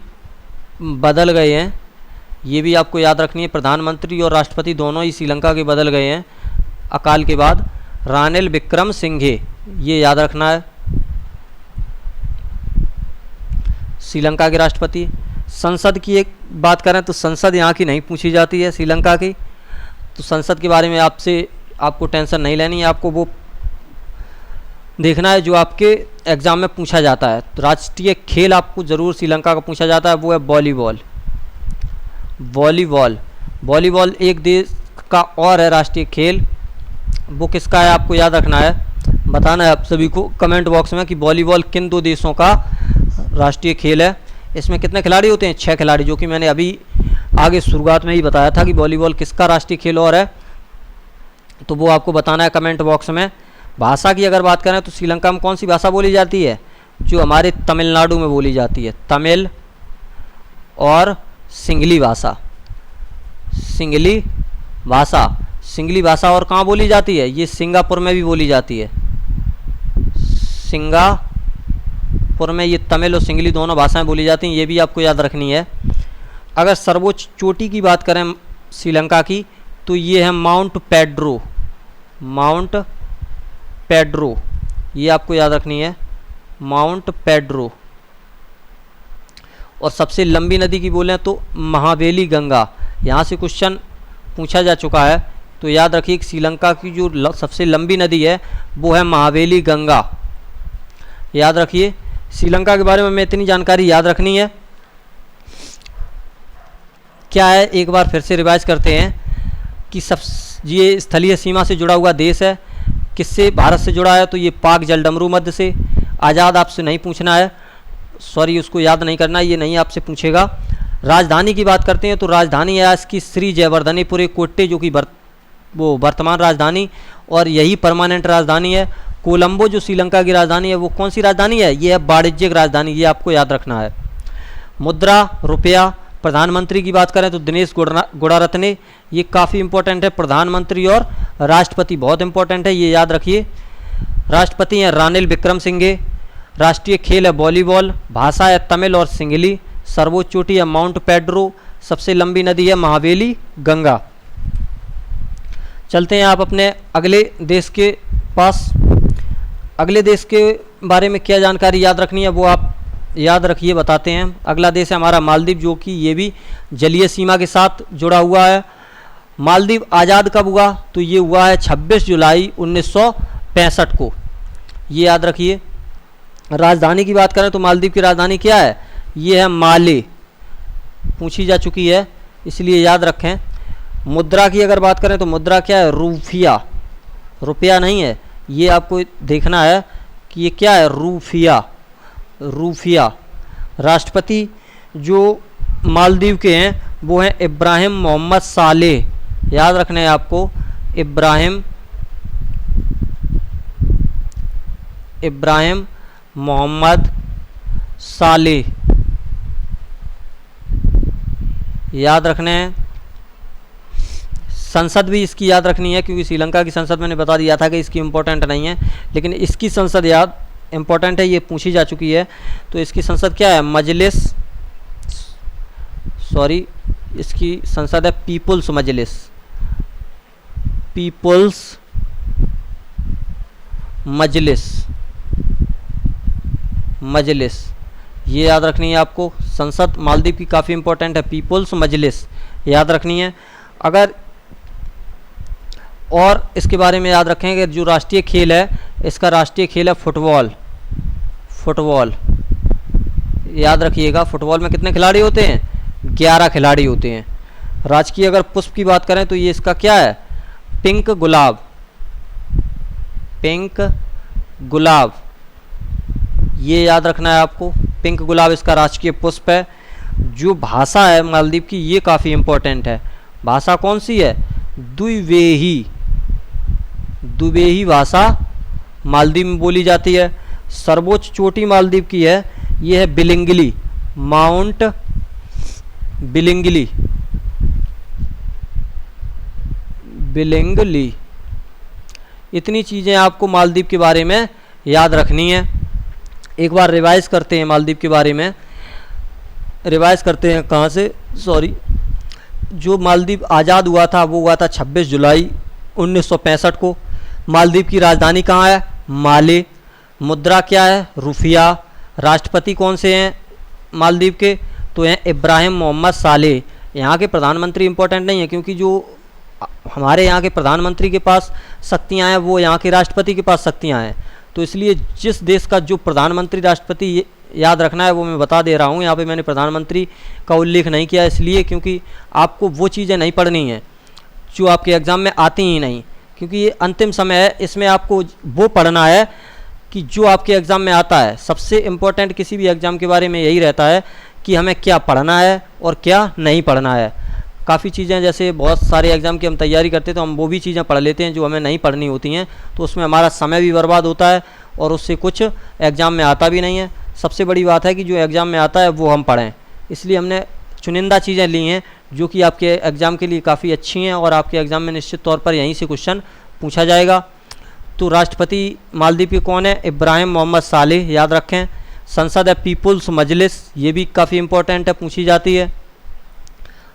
बदल गए हैं, ये भी आपको याद रखनी है। प्रधानमंत्री और राष्ट्रपति दोनों ही श्रीलंका के बदल गए हैं अकाल के बाद। रानिल विक्रमसिंघे, ये याद रखना है, श्रीलंका के राष्ट्रपति। संसद की एक बात करें तो संसद यहाँ की नहीं पूछी जाती है श्रीलंका की, तो संसद के बारे में आपको टेंशन नहीं लेनी है, आपको वो देखना है जो आपके एग्ज़ाम में पूछा जाता है। तो राष्ट्रीय खेल आपको ज़रूर श्रीलंका का पूछा जाता है, वो है वॉलीबॉल। वॉलीबॉल एक देश का और है राष्ट्रीय खेल, वो किसका है आपको याद रखना है, बताना है आप सभी को कमेंट बॉक्स में कि वॉलीबॉल किन 2 देशों का राष्ट्रीय खेल है। इसमें कितने खिलाड़ी होते हैं, 6 खिलाड़ी, जो कि मैंने अभी आगे शुरुआत में ही बताया था कि वॉलीबॉल किसका राष्ट्रीय खेल और है, तो वो आपको बताना है कमेंट बॉक्स में। भाषा की अगर बात करें तो श्रीलंका में कौन सी भाषा बोली जाती है, जो हमारे तमिलनाडु में बोली जाती है, तमिल और सिंगली भाषा। सिंगली भाषा और कहाँ बोली जाती है, ये सिंगापुर में भी बोली जाती है। सिंगापुर में ये तमिल और सिंगली दोनों भाषाएं बोली जाती हैं, ये भी आपको याद रखनी है। अगर सर्वोच्च चोटी की बात करें श्रीलंका की तो ये है माउंट पेड्रो, ये आपको याद रखनी है, माउंट पेड्रो। और सबसे लंबी नदी की बोलें तो महावेली गंगा, यहाँ से क्वेश्चन पूछा जा चुका है, तो याद रखिए कि श्रीलंका की जो सबसे लंबी नदी है वो है महावेली गंगा, याद रखिए। श्रीलंका के बारे में इतनी जानकारी याद रखनी है। क्या है, एक बार फिर से रिवाइज करते हैं कि ये स्थलीय सीमा से जुड़ा हुआ देश है। किससे भारत से जुड़ा है, तो ये पाक जलडमरू मध्य से। आज़ाद आपसे नहीं पूछना है, सॉरी उसको याद नहीं करना, ये नहीं आपसे पूछेगा। राजधानी की बात करते हैं तो राजधानी है इसकी श्री जयवर्धनेपुरे कोट्टे, जो कि वो वर्तमान राजधानी और यही परमानेंट राजधानी है। कोलंबो जो श्रीलंका की राजधानी है वो कौन सी राजधानी है, ये है वाणिज्यिक राजधानी, ये आपको याद रखना है। मुद्रा रुपया। प्रधानमंत्री की बात करें तो दिनेश गुणारत्ने, ये काफ़ी इंपॉर्टेंट है। प्रधानमंत्री और राष्ट्रपति बहुत इंपॉर्टेंट है, ये याद रखिए। राष्ट्रपति हैं रानिल विक्रमसिंघे। राष्ट्रीय खेल है वॉलीबॉल। भाषा है तमिल और सिंगली। सर्वोच्च चोटी है माउंट पेड्रो। सबसे लंबी नदी है महावेली गंगा। चलते हैं आप अपने अगले देश के पास। अगले देश के बारे में क्या जानकारी याद रखनी है वो आप याद रखिए, बताते हैं। अगला देश है हमारा मालदीव, जो कि ये भी जलीय सीमा के साथ जुड़ा हुआ है। मालदीव आज़ाद कब हुआ, तो ये हुआ है 26 जुलाई 1965 को, ये याद रखिए। राजधानी की बात करें तो मालदीव की राजधानी क्या है, ये है माले, पूछी जा चुकी है इसलिए याद रखें। मुद्रा की अगर बात करें तो मुद्रा क्या है, रूफिया, रुपया नहीं है, ये आपको देखना है कि ये क्या है, रूफिया। राष्ट्रपति जो मालदीव के हैं वो हैं इब्राहिम मोहम्मद सालेह, याद रखना है आपको, इब्राहिम मोहम्मद सालेह, याद रखने हैं। संसद भी इसकी याद रखनी है, क्योंकि श्रीलंका की संसद मैंने बता दिया था कि इसकी इम्पोर्टेंट नहीं है, लेकिन इसकी संसद याद इम्पोर्टेंट है, ये पूछी जा चुकी है। तो इसकी संसद क्या है, इसकी संसद है पीपुल्स मजलिस, ये याद रखनी है आपको। संसद मालदीव की काफ़ी इंपॉर्टेंट है, पीपुल्स मजलिस याद रखनी है। अगर और इसके बारे में याद रखें कि जो राष्ट्रीय खेल है, इसका राष्ट्रीय खेल है फुटबॉल, याद रखिएगा। फुटबॉल में कितने खिलाड़ी होते हैं, 11 खिलाड़ी होते हैं। राजकीय अगर पुष्प की बात करें तो ये इसका क्या है, पिंक गुलाब, ये याद रखना है आपको, पिंक गुलाब इसका राजकीय पुष्प है। जो भाषा है मालदीव की, ये काफ़ी इंपॉर्टेंट है। भाषा कौन सी है, दुबेही भाषा मालदीव में बोली जाती है। सर्वोच्च चोटी मालदीव की है, ये है बिलिंगली, माउंट बिलिंगली। इतनी चीज़ें आपको मालदीव के बारे में याद रखनी है। एक बार रिवाइज करते हैं मालदीव के बारे में, रिवाइज करते हैं कहाँ से, जो मालदीव आज़ाद हुआ था वो हुआ था 26 जुलाई 1965 को। मालदीव की राजधानी कहाँ है, माले। मुद्रा क्या है, रुफिया। राष्ट्रपति कौन से हैं मालदीव के, तो हैं इब्राहिम मोहम्मद सालेह। यहाँ के प्रधानमंत्री इम्पोर्टेंट नहीं है, क्योंकि जो हमारे यहाँ के प्रधानमंत्री के पास शक्तियाँ हैं वो यहाँ के राष्ट्रपति के पास शक्तियाँ हैं। तो इसलिए जिस देश का जो प्रधानमंत्री राष्ट्रपति याद रखना है वो मैं बता दे रहा हूँ। यहाँ पे मैंने प्रधानमंत्री का उल्लेख नहीं किया, इसलिए क्योंकि आपको वो चीज़ें नहीं पढ़नी हैं जो आपके एग्ज़ाम में आती ही नहीं, क्योंकि ये अंतिम समय है। इसमें आपको वो पढ़ना है कि जो आपके एग्ज़ाम में आता है। सबसे इम्पोर्टेंट किसी भी एग्ज़ाम के बारे में यही रहता है कि हमें क्या पढ़ना है और क्या नहीं पढ़ना है। काफ़ी चीज़ें, जैसे बहुत सारे एग्ज़ाम की हम तैयारी करते हैं तो हम वो भी चीज़ें पढ़ लेते हैं जो हमें नहीं पढ़नी होती हैं, तो उसमें हमारा समय भी बर्बाद होता है और उससे कुछ एग्ज़ाम में आता भी नहीं है। सबसे बड़ी बात है कि जो एग्ज़ाम में आता है वो हम पढ़ें। इसलिए हमने चुनिंदा चीज़ें ली हैं जो कि आपके एग्ज़ाम के लिए काफ़ी अच्छी हैं और आपके एग्ज़ाम में निश्चित तौर पर यहीं से क्वेश्चन पूछा जाएगा। तो राष्ट्रपति मालदीव के कौन है? इब्राहिम मोहम्मद सालेह, याद रखें। संसद है पीपुल्स मजलिस, ये भी काफ़ी इंपॉर्टेंट है, पूछी जाती है।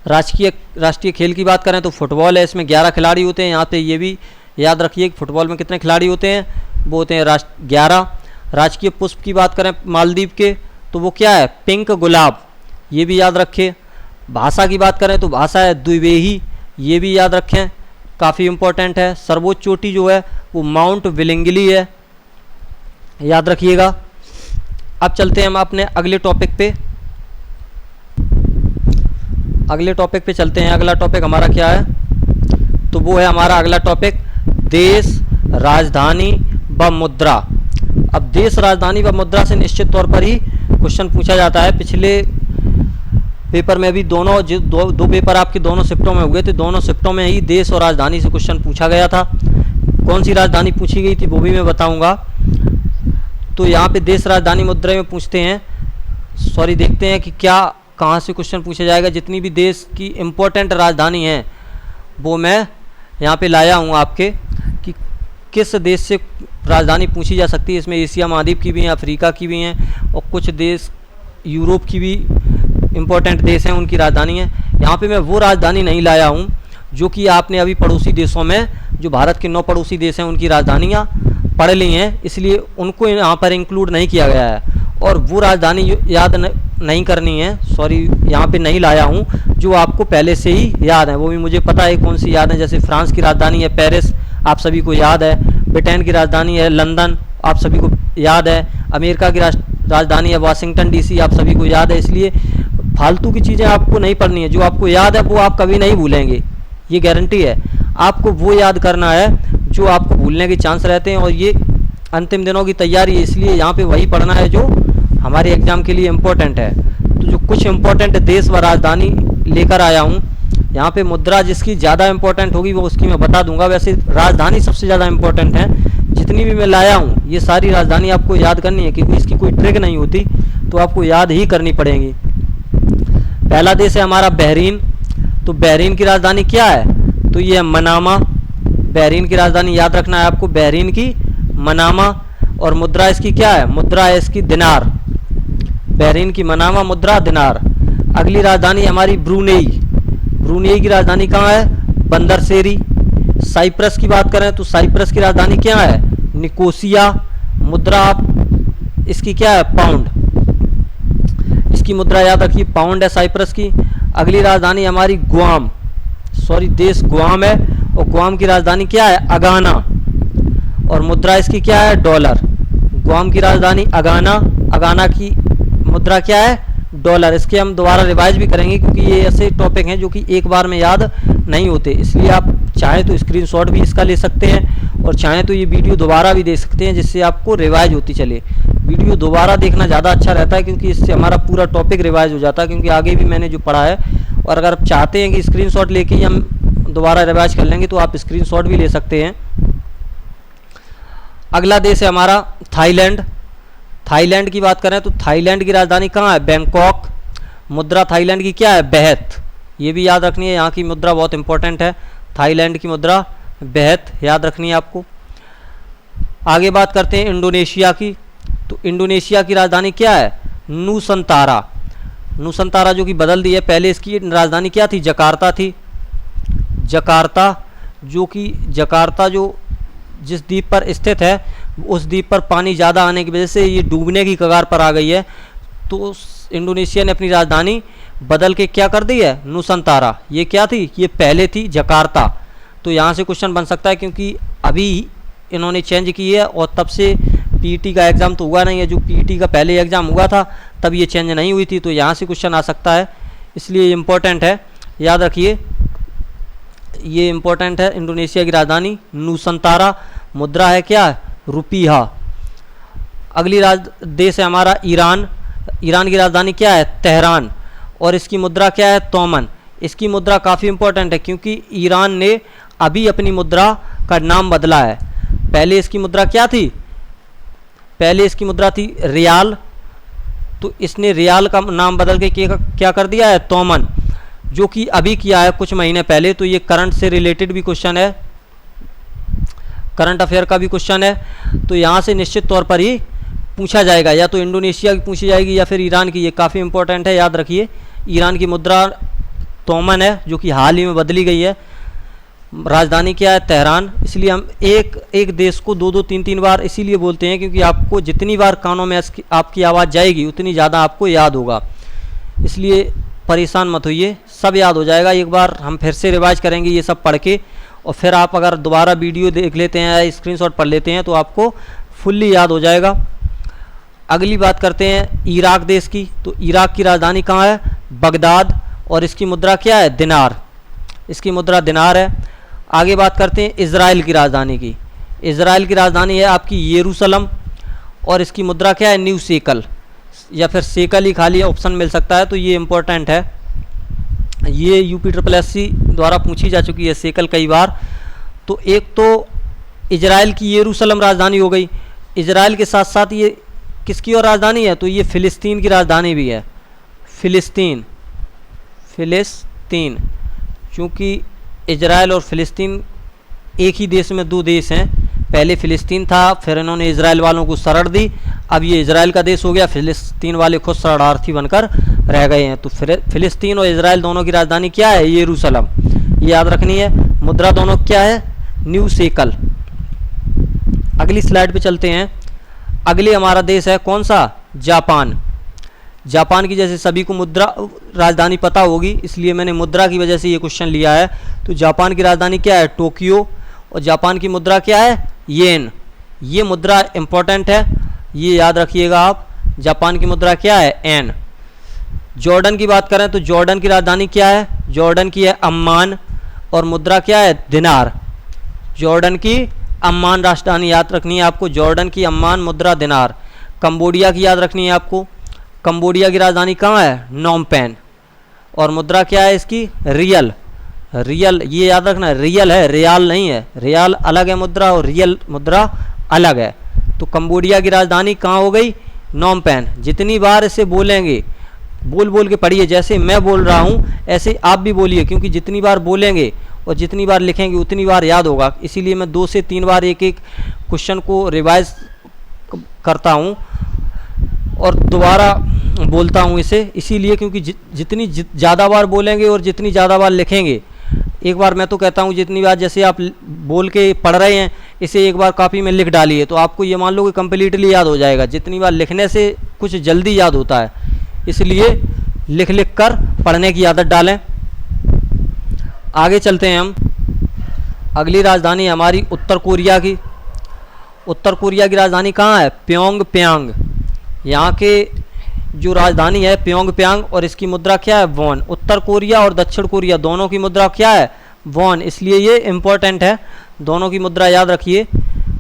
राष्ट्रीय खेल की बात करें तो फुटबॉल है, इसमें 11 खिलाड़ी होते हैं। यहाँ पे ये भी याद रखिए कि फुटबॉल में कितने खिलाड़ी होते हैं, वो होते हैं 11। राजकीय पुष्प की बात करें मालदीव के तो वो क्या है? पिंक गुलाब, ये भी याद रखें। भाषा की बात करें तो भाषा है द्विवेही, ये भी याद रखें, काफ़ी इम्पोर्टेंट है। सर्वोच्च चोटी जो है वो माउंट विलिंगली है, याद रखिएगा। अब चलते हैं हम अपने अगले टॉपिक पे। चलते हैं। अगला टॉपिक हमारा क्या है? तो वो है हमारा अगला टॉपिक देश, राजधानी व मुद्रा। अब देश, राजधानी व मुद्रा से निश्चित तौर पर ही क्वेश्चन पूछा जाता है। पिछले पेपर में भी दो पेपर आपके दोनों शिफ्टों में हुए थे, दोनों शिफ्टों में ही देश और राजधानी से क्वेश्चन पूछा गया था। कौन सी राजधानी पूछी गई थी वो भी मैं बताऊंगा। तो यहाँ पे देश, राजधानी, मुद्रा में पूछते हैं, देखते हैं कि क्या कहाँ से क्वेश्चन पूछा जाएगा। जितनी भी देश की इम्पोर्टेंट राजधानी हैं वो मैं यहाँ पे लाया हूँ आपके, कि किस देश से राजधानी पूछी जा सकती है। इसमें एशिया महाद्वीप की भी हैं, अफ्रीका की भी हैं और कुछ देश यूरोप की भी इम्पोर्टेंट देश हैं, उनकी राजधानी है। यहाँ पे मैं वो राजधानी नहीं लाया हूँ जो कि आपने अभी पड़ोसी देशों में, जो भारत के 9 पड़ोसी देश हैं उनकी राजधानियाँ पढ़ ली हैं, इसलिए उनको यहाँ पर इंक्लूड नहीं किया गया है। और वो राजधानी याद नहीं करनी है, यहाँ पे नहीं लाया हूँ जो आपको पहले से ही याद है, वो भी मुझे पता है कौन सी याद है। जैसे फ्रांस की राजधानी है पेरिस, आप सभी को याद है। ब्रिटेन की राजधानी है लंदन, आप सभी को याद है। अमेरिका की राजधानी है वाशिंगटन डीसी, आप सभी को याद है। इसलिए फालतू की चीज़ें आपको नहीं पढ़नी है, जो आपको याद है वो आप कभी नहीं भूलेंगे, ये गारंटी है। आपको वो याद करना है जो आपको भूलने के चांस रहते हैं, और ये अंतिम दिनों की तैयारी है, इसलिए यहाँ पे वही पढ़ना है जो हमारे एग्ज़ाम के लिए इम्पोर्टेंट है। तो जो कुछ इम्पोर्टेंट देश व राजधानी लेकर आया हूँ, यहाँ पे मुद्रा जिसकी ज़्यादा इम्पोर्टेंट होगी वो उसकी मैं बता दूंगा। वैसे राजधानी सबसे ज़्यादा इम्पोर्टेंट है, जितनी भी मैं लाया हूँ ये सारी राजधानी आपको याद करनी है, क्योंकि इसकी कोई ट्रिक नहीं होती, तो आपको याद ही करनी पड़ेगी। पहला देश है हमारा बहरीन। तो बहरीन की राजधानी क्या है? तो ये है मनामा। बहरीन की राजधानी याद रखना है आपको, बहरीन की मनामा। और मुद्रा इसकी क्या है? मुद्रा है इसकी दिनार। बहरीन की मनामा, मुद्रा दिनार। अगली राजधानी हमारी ब्रूनेई। ब्रूनेई की राजधानी कहाँ है? बंदरसेरी। साइप्रस की बात करें तो साइप्रस की राजधानी क्या है? निकोसिया। मुद्रा इसकी क्या है? पाउंड। इसकी मुद्रा याद रखिए, पाउंड है साइप्रस की। अगली राजधानी हमारी गुआम, देश गुआम है, और गुआम की राजधानी क्या है? अगाना। और मुद्रा इसकी क्या है? डॉलर। गुआम की राजधानी अगाना, अगाना की मुद्रा क्या है? डॉलर। इसके हम दोबारा रिवाइज भी करेंगे, क्योंकि ये ऐसे टॉपिक हैं जो कि एक बार में याद नहीं होते, इसलिए आप चाहें तो स्क्रीनशॉट भी इसका ले सकते हैं, और चाहें तो ये वीडियो दोबारा भी देख सकते हैं, जिससे आपको रिवाइज होती चले। वीडियो दोबारा देखना ज़्यादा अच्छा रहता है, क्योंकि इससे हमारा पूरा टॉपिक रिवाइज हो जाता है, क्योंकि आगे भी मैंने जो पढ़ा है। और अगर आप चाहते हैं कि स्क्रीनशॉट लेके ही हम दोबारा रिवाइज कर लेंगे तो आप स्क्रीनशॉट भी ले सकते हैं। अगला देश है हमारा थाईलैंड। थाईलैंड की बात करें तो थाईलैंड की राजधानी कहाँ है? बैंकॉक। मुद्रा थाईलैंड की क्या है? बेहत। ये भी याद रखनी है, यहाँ की मुद्रा बहुत इंपॉर्टेंट है। थाईलैंड की मुद्रा बेहत याद रखनी है आपको। आगे बात करते हैं इंडोनेशिया की। तो इंडोनेशिया की राजधानी क्या है? नूसंतारा। नूसंतारा जो कि बदल दी है, पहले इसकी राजधानी क्या थी? जकार्ता थी। जकार्ता जो जिस द्वीप पर स्थित है, उस द्वीप पर पानी ज़्यादा आने की वजह से ये डूबने की कगार पर आ गई है, तो इंडोनेशिया ने अपनी राजधानी बदल के क्या कर दी है, नुसंतारा। ये क्या थी, ये पहले थी जकार्ता। तो यहाँ से क्वेश्चन बन सकता है क्योंकि अभी इन्होंने चेंज की है और तब से पीटी का एग्ज़ाम तो हुआ नहीं है। जो पीटी का पहले एग्ज़ाम हुआ था तब ये चेंज नहीं हुई थी, तो यहाँ से क्वेश्चन आ सकता है, इसलिए इम्पोर्टेंट है, याद रखिए ये इम्पोर्टेंट है। इंडोनेशिया की राजधानी नुसंतारा, मुद्रा है क्या, रुपीहा। अगली देश है हमारा ईरान। ईरान की राजधानी क्या है, तेहरान, और इसकी मुद्रा क्या है, तोमन। इसकी मुद्रा काफ़ी इंपॉर्टेंट है क्योंकि ईरान ने अभी अपनी मुद्रा का नाम बदला है। पहले इसकी मुद्रा क्या थी, पहले इसकी मुद्रा थी रियाल, तो इसने रियाल का नाम बदल के क्या कर दिया है, तोमन, जो कि अभी किया है कुछ महीने पहले। तो ये करंट से रिलेटेड भी क्वेश्चन है, करंट अफेयर का भी क्वेश्चन है, तो यहाँ से निश्चित तौर पर ही पूछा जाएगा, या तो इंडोनेशिया की पूछी जाएगी या फिर ईरान की। ये काफ़ी इंपॉर्टेंट है, याद रखिए। ईरान की मुद्रा तोमन है जो कि हाल ही में बदली गई है। राजधानी क्या है, तेहरान। इसलिए हम एक देश को दो दो तीन तीन बार इसीलिए बोलते हैं क्योंकि आपको जितनी बार कानों में आपकी आवाज़ जाएगी उतनी ज़्यादा आपको याद होगा, इसलिए परेशान मत होइए, सब याद हो जाएगा। एक बार हम फिर से रिवाइज करेंगे ये सब पढ़ के, और फिर आप अगर दोबारा वीडियो देख लेते हैं या स्क्रीनशॉट पढ़ लेते हैं तो आपको फुल्ली याद हो जाएगा। अगली बात करते हैं इराक देश की। तो इराक की राजधानी कहाँ है, बगदाद, और इसकी मुद्रा क्या है, दिनार। इसकी मुद्रा दिनार है। आगे बात करते हैं इज़राइल की राजधानी की। इज़राइल की राजधानी है आपकी यरूशलेम, और इसकी मुद्रा क्या है, न्यू शेकल, या फिर शेकल ही खाली ऑप्शन मिल सकता है, तो ये इम्पोर्टेंट है। ये UPSSC द्वारा पूछी जा चुकी है शेकल कई बार। तो एक तो इज़राइल की यरूशलेम राजधानी हो गई। इज़राइल के साथ साथ ये किसकी और राजधानी है, तो ये फ़िलिस्तीन की राजधानी भी है। फ़िलिस्तीन, क्योंकि इज़राइल और फ़िलिस्तीन एक ही देश में दो देश हैं। पहले फ़िलिस्तीन था, फिर इन्होंने इज़राइल वालों को शरण दी, अब ये इज़राइल का देश हो गया, फ़िलिस्तीन वाले खुद शरणार्थी बनकर रह गए हैं। तो फ़िलिस्तीन और इज़राइल दोनों की राजधानी क्या है, यरूशलेम, ये याद रखनी है। मुद्रा दोनों क्या है, न्यू शेकल। अगली स्लाइड पे चलते हैं। अगले हमारा देश है कौन सा, जापान। जापान की जैसे सभी को मुद्रा राजधानी पता होगी, इसलिए मैंने मुद्रा की वजह से ये क्वेश्चन लिया है। तो जापान की राजधानी क्या है, टोक्यो, और जापान की मुद्रा क्या है, येन। ये मुद्रा इंपॉर्टेंट है, ये याद रखिएगा आप। जापान की मुद्रा क्या है, एन। जॉर्डन की बात करें तो जॉर्डन की राजधानी क्या है, जॉर्डन की है अम्मान, और मुद्रा क्या है, दिनार। जॉर्डन की अम्मान राजधानी याद रखनी है आपको, जॉर्डन की अम्मान, मुद्रा दिनार। कंबोडिया की याद रखनी है आपको। कंबोडिया की राजधानी कहाँ है, नोम पेन, और मुद्रा क्या है इसकी, रियल। रियल ये याद रखना, रियल है, रियाल नहीं है। रियाल अलग है मुद्रा और रियल मुद्रा अलग है। तो कंबोडिया की राजधानी कहाँ हो गई, नोम पेन। जितनी बार इसे बोलेंगे, बोल के पढ़िए, जैसे मैं बोल रहा हूँ ऐसे आप भी बोलिए, क्योंकि जितनी बार बोलेंगे और जितनी बार लिखेंगे उतनी बार याद होगा। इसीलिए मैं 2 से 3 बार एक क्वेश्चन को रिवाइज करता हूँ और दोबारा बोलता हूँ इसे, इसीलिए क्योंकि जितनी ज़्यादा बार बोलेंगे और जितनी ज़्यादा बार लिखेंगे, एक बार मैं तो कहता हूँ जितनी बार जैसे आप बोल के पढ़ रहे हैं इसे एक बार कॉपी में लिख डालिए, तो आपको ये मान लो कि कम्प्लीटली याद हो जाएगा। जितनी बार लिखने से कुछ जल्दी याद होता है, इसलिए लिख कर पढ़ने की आदत डालें। आगे चलते हैं हम। अगली राजधानी हमारी उत्तर कोरिया की। उत्तर कोरिया की राजधानी कहाँ है, प्योंगयांग। यहाँ के जो राजधानी है प्योंगयांग, और इसकी मुद्रा क्या है, वॉन। उत्तर कोरिया और दक्षिण कोरिया दोनों की मुद्रा क्या है, वॉन, इसलिए ये इम्पोर्टेंट है। दोनों की मुद्रा याद रखिए।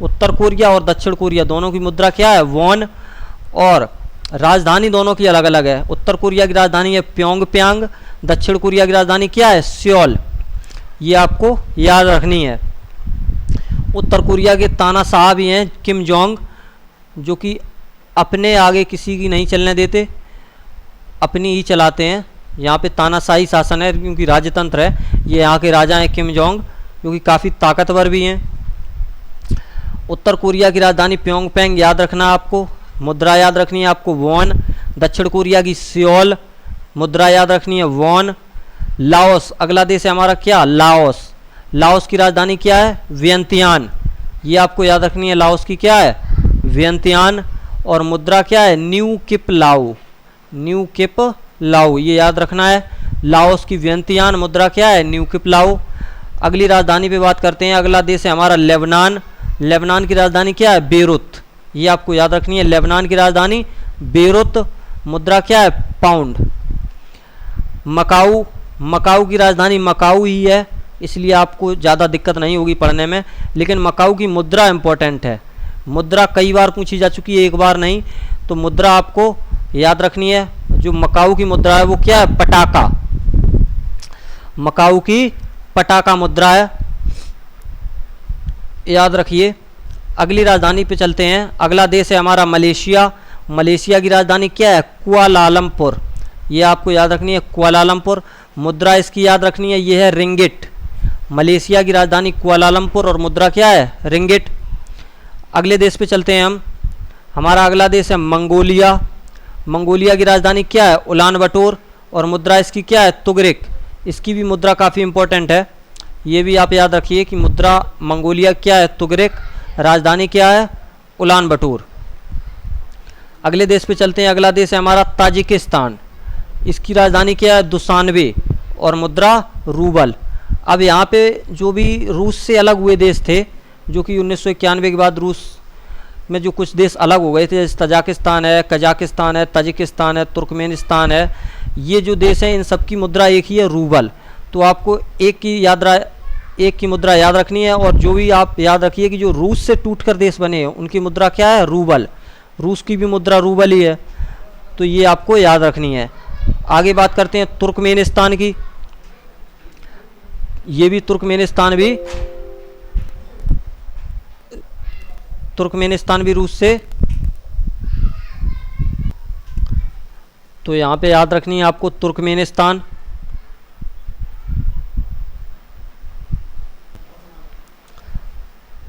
उत्तर कोरिया और दक्षिण कोरिया दोनों की मुद्रा क्या है, वॉन, और राजधानी दोनों की अलग अलग है। उत्तर कोरिया की राजधानी है प्योंगयांग, दक्षिण कोरिया की राजधानी क्या है, सियोल। ये आपको याद रखनी है। उत्तर कोरिया के तानाशाह भी हैं किम जोंग, जो कि अपने आगे किसी की नहीं चलने देते, अपनी ही चलाते हैं। यहाँ पे तानाशाही शासन है क्योंकि राजतंत्र है। ये यहाँ के राजा हैं किम जोंग, जो कि काफ़ी ताकतवर भी हैं। उत्तर कोरिया की राजधानी प्योंगयांग याद रखना आपको। मुद्रा याद रखनी है आपको, वॉन। दक्षिण कोरिया की सियोल, मुद्रा याद रखनी है, वॉन। लाओस अगला देश है हमारा, क्या, लाओस। लाओस की राजधानी क्या है, वियंतियान। ये आपको याद रखनी है, लाओस की क्या है, वियंतियान, और मुद्रा क्या है, न्यू किप लाओ। न्यू किप लाओ, ये याद रखना है। लाओस की वियंतियान मुद्रा क्या है? न्यू किप लाओ। अगली राजधानी पे बात करते हैं। अगला देश है हमारा लेबनान। लेबनान की राजधानी क्या है? बेरुत, ये आपको याद रखनी है। लेबनान की राजधानी बेरुत, मुद्रा क्या है? पाउंड। मकाऊ, मकाऊ की राजधानी मकाऊ ही है, इसलिए आपको ज़्यादा दिक्कत नहीं होगी पढ़ने में, लेकिन मकाऊ की मुद्रा इंपॉर्टेंट है। मुद्रा कई बार पूछी जा चुकी है, एक बार नहीं, तो मुद्रा आपको याद रखनी है। जो मकाऊ की मुद्रा है वो क्या है? पटाका। मकाऊ की पटाका मुद्रा है, याद रखिए। अगली राजधानी पे चलते हैं। अगला देश है हमारा मलेशिया। मलेशिया की राजधानी क्या है? कुआलालंपुर, ये आपको याद रखनी है, कुआलालंपुर। मुद्रा इसकी याद रखनी है, ये है रिंगिट। मलेशिया की राजधानी कुआलालंपुर और मुद्रा क्या है? रिंगिट। अगले देश पे चलते हैं हम। हमारा अगला देश है मंगोलिया। मंगोलिया की राजधानी क्या है? उलान बटोर और मुद्रा इसकी क्या है? तुगरिक। इसकी भी मुद्रा काफ़ी इंपॉर्टेंट है, ये भी आप याद रखिए कि मुद्रा मंगोलिया क्या है? तुगरिक। राजधानी क्या है? उलान बटोर। अगले देश पे चलते हैं। अगला देश है हमारा ताजिकिस्तान। इसकी राजधानी क्या है? दुशानबे और मुद्रा रूबल। अब यहाँ पे जो भी रूस से अलग हुए देश थे, जो कि 1991 के बाद रूस में जो कुछ देश अलग हो गए थे, जैसे तजाकिस्तान है, कजाकिस्तान है, ताजिकिस्तान है, तुर्कमेनिस्तान है, ये जो देश हैं इन सब की मुद्रा एक ही है, रूबल। तो आपको एक की मुद्रा याद रखनी है। और जो भी आप याद रखिए कि जो रूस से टूटकर देश बने हैं उनकी मुद्रा क्या है? रूबल। रूस की भी मुद्रा रूबल ही है, तो ये आपको याद रखनी है। आगे बात करते हैं तुर्कमेनिस्तान की। ये भी तुर्कमेनिस्तान भी रूस से, तो यहाँ पे याद रखनी है आपको तुर्कमेनिस्तान।